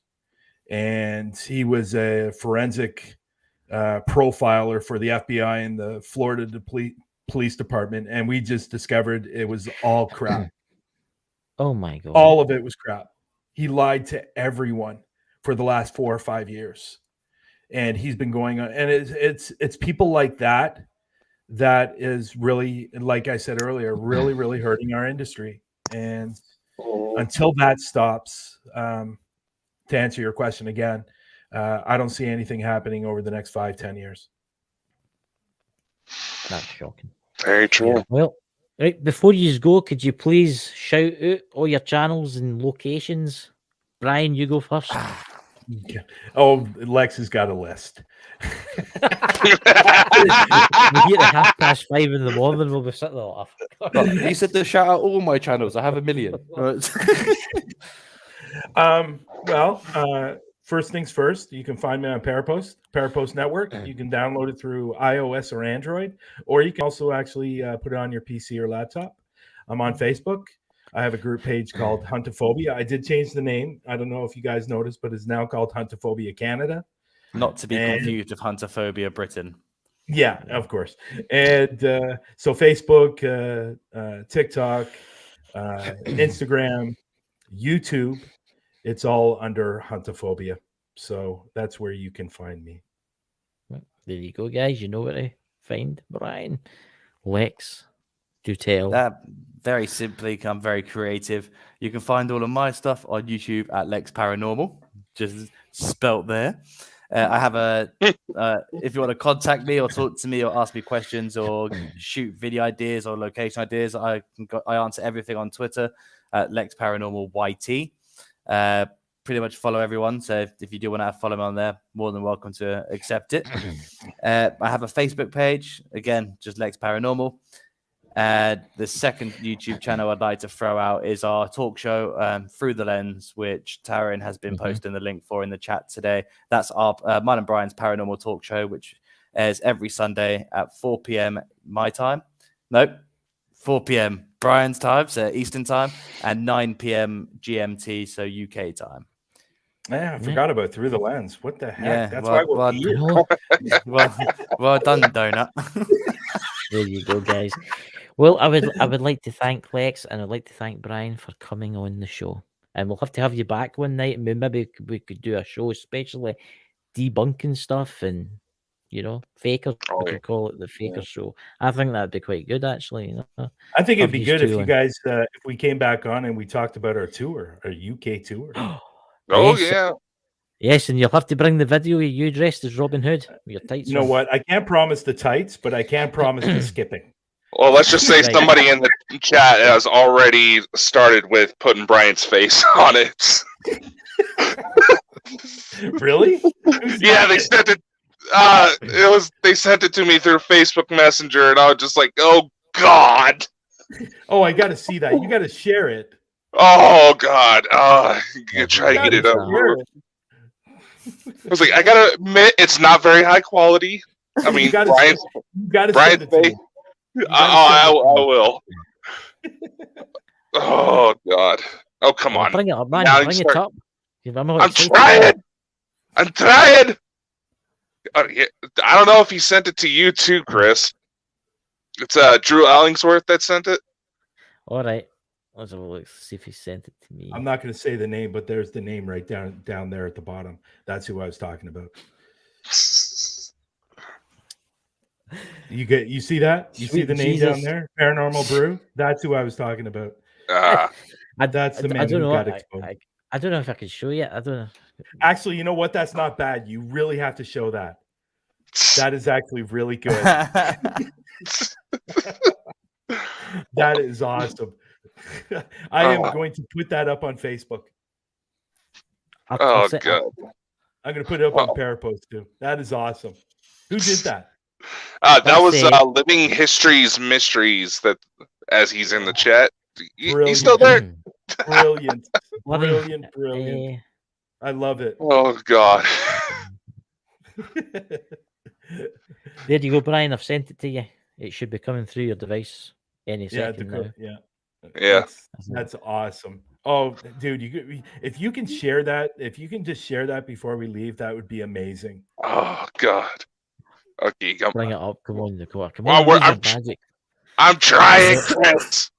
And he was a forensic profiler for the FBI and the Florida Police Department. And we just discovered it was all crap.
Oh, my God.
All of it was crap. He lied to everyone for the last 4 or 5 years. And he's been going on, and it's people like that is really, like I said earlier, really, really hurting our industry. And until that stops, to answer your question again, I don't see anything happening over the next 5-10 years.
That's shocking.
Very true.
Yeah. Well, right before you go, could you please shout out all your channels and locations? Brian, you go first.
Yeah. Oh, Lex has got a list.
We're here at 5:30 in the morning. We'll be sitting there laughing.
You said to shout out all my channels. I have 1 million.
First things first, you can find me on Parapost Network. You can download it through iOS or Android, or you can also actually put it on your PC or laptop. I'm on Facebook. I have a group page called HuntaPhobia. I did change the name. I don't know if you guys noticed, but it's now called HuntaPhobia Canada.
Not to be confused with HuntaPhobia Britain.
Yeah, of course. And so Facebook, TikTok, Instagram, YouTube, it's all under HuntaPhobia. So that's where you can find me.
There you go, guys. You know where to find Brian. Lex, do tell.
That very simply, I'm very creative. You can find all of my stuff on YouTube at Lex Paranormal, just spelt there. I have if you want to contact me or talk to me or ask me questions or shoot video ideas or location ideas, I answer everything on Twitter at Lex Paranormal YT. Pretty much follow everyone. So if you do want to follow me on there, more than welcome to accept it. I have a Facebook page, again, just Lex Paranormal. The second YouTube channel I'd like to throw out is our talk show, Through the Lens, which Taryn has been posting the link for in the chat today. That's our mine and Brian's paranormal talk show, which airs every Sunday at 4 p.m. my time. Nope, 4 p.m. Brian's time, so Eastern time, and 9 p.m. GMT, so UK time.
Yeah, I forgot about Through the Lens. What the heck?
Yeah,
That's why we're here.
Well done, Donut.
There you go, guys. Well, I would like to thank Lex and I'd like to thank Brian for coming on the show. And we'll have to have you back one night. And maybe we could do a show, especially debunking stuff and, fakers. We could call it the faker show. I think that'd be quite good, actually.
I think it'd be good if you guys, if we came back on and we talked about our tour, our UK tour.
Oh, yeah.
Yes, and you'll have to bring the video of you dressed as Robin Hood with your tights.
You know what? I can't promise the tights, but I can promise the skipping.
Well, let's just say somebody in the chat has already started with putting Brian's face on it.
Really?
Yeah, they said that They sent it to me through Facebook Messenger, and I was just like, oh God.
Oh, I got to see that. You got to share it.
Oh God. You try to get it over. I was like, I gotta admit, it's not very high quality. I mean, Brian,
send it to me.
I will. Oh God. Oh, come on.
Bring it up, man. Bring it up.
I'm trying. I'm trying. I don't know if he sent it to you too, Chris. It's Drew Ellingsworth that sent it.
All right. Let's have a look. See if he sent it to me.
I'm not going to say the name, but there's the name right down there at the bottom. That's who I was talking about. You see that? You see the name down there? Paranormal Brew? That's who I was talking about. That's the man who got exposed.
I don't know if I can show you. I don't know.
Actually, you know what? That's not bad. You really have to show that. That is actually really good. That is awesome. I am going to put that up on Facebook.
Oh, God.
I'm going to put it up on Parapost too. That is awesome. Who did that?
That was Living Histories Mysteries, that as he's in the chat. He's still there.
Brilliant. Brilliant. I love it.
Oh, God.
There you go, Brian. I've sent it to you. It should be coming through your device any second now.
Yeah.
That's awesome. Oh, dude, if you can share that, if you can just share that before we leave, that would be amazing.
Oh, God. Okay,
bring it up. Come on, Dakota. Come on, magic.
I'm trying, Chris.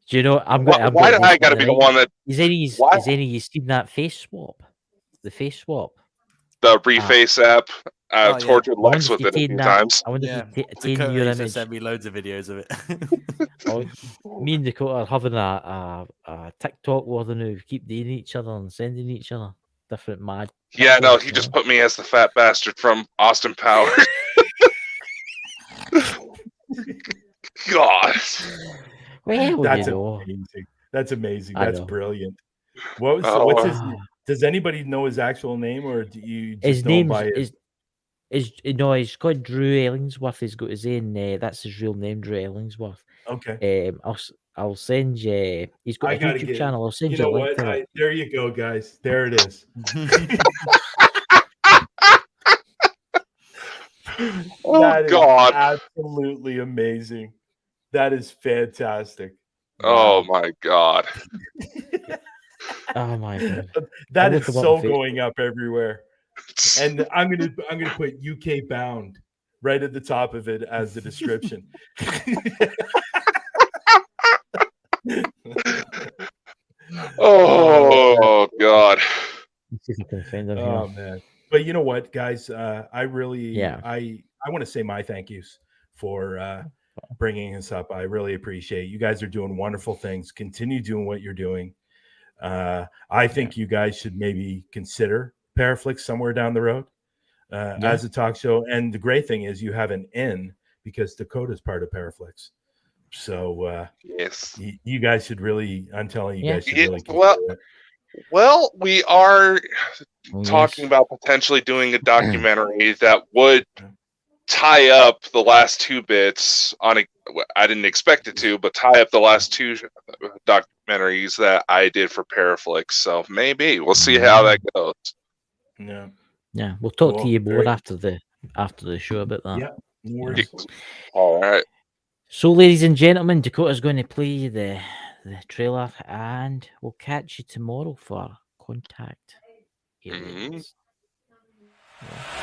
Do you know?
Why do I got to be the one that?
Is any you seen that face swap? The face swap.
The Reface app. Tortured Lex with it a few times.
I wonder if your image.
Sent me loads of videos of it.
Me and Dakota are having a TikTok war now. Keep dating each other and sending each other different mad.
Yeah, no, he just put me as the fat bastard from Austin Powers. God.
Well,
that's amazing. That's amazing. That's brilliant. What's his name? Does anybody know his actual name, or do you just
his
Oh,
name he's called Drew Ellingsworth. He's got his own. That's his real name, Drew Ellingsworth.
Okay.
I'll send you. He's got a YouTube channel. I'll send you.
You know what? There you go, guys. There it is.
Oh, God!
Absolutely amazing. That is fantastic.
Oh my God.
Oh my God.
That is so going up everywhere. And I'm gonna put UK bound right at the top of it as the description.
Oh God.
Oh man. But you know what, guys? I really I want to say my thank yous for bringing us up. I really appreciate it. You guys are doing wonderful things. Continue doing what you're doing. I think you guys should maybe consider Paraflix somewhere down the road as a talk show. And the great thing is you have an in because Dakota's part of Paraflix. So
yes,
you guys should really. I'm telling you guys should really.
Well, we are talking about potentially doing a documentary that would tie up the last two bits on a. I didn't expect it to, but tie up the last two documentaries that I did for Paraflix. So maybe we'll see how that goes.
Yeah,
we'll talk to you more after the show about that.
Yeah, no worries.
All right.
So, ladies and gentlemen, Dakota's going to play the trailer, and we'll catch you tomorrow for Contact Aliens.
Mm-hmm.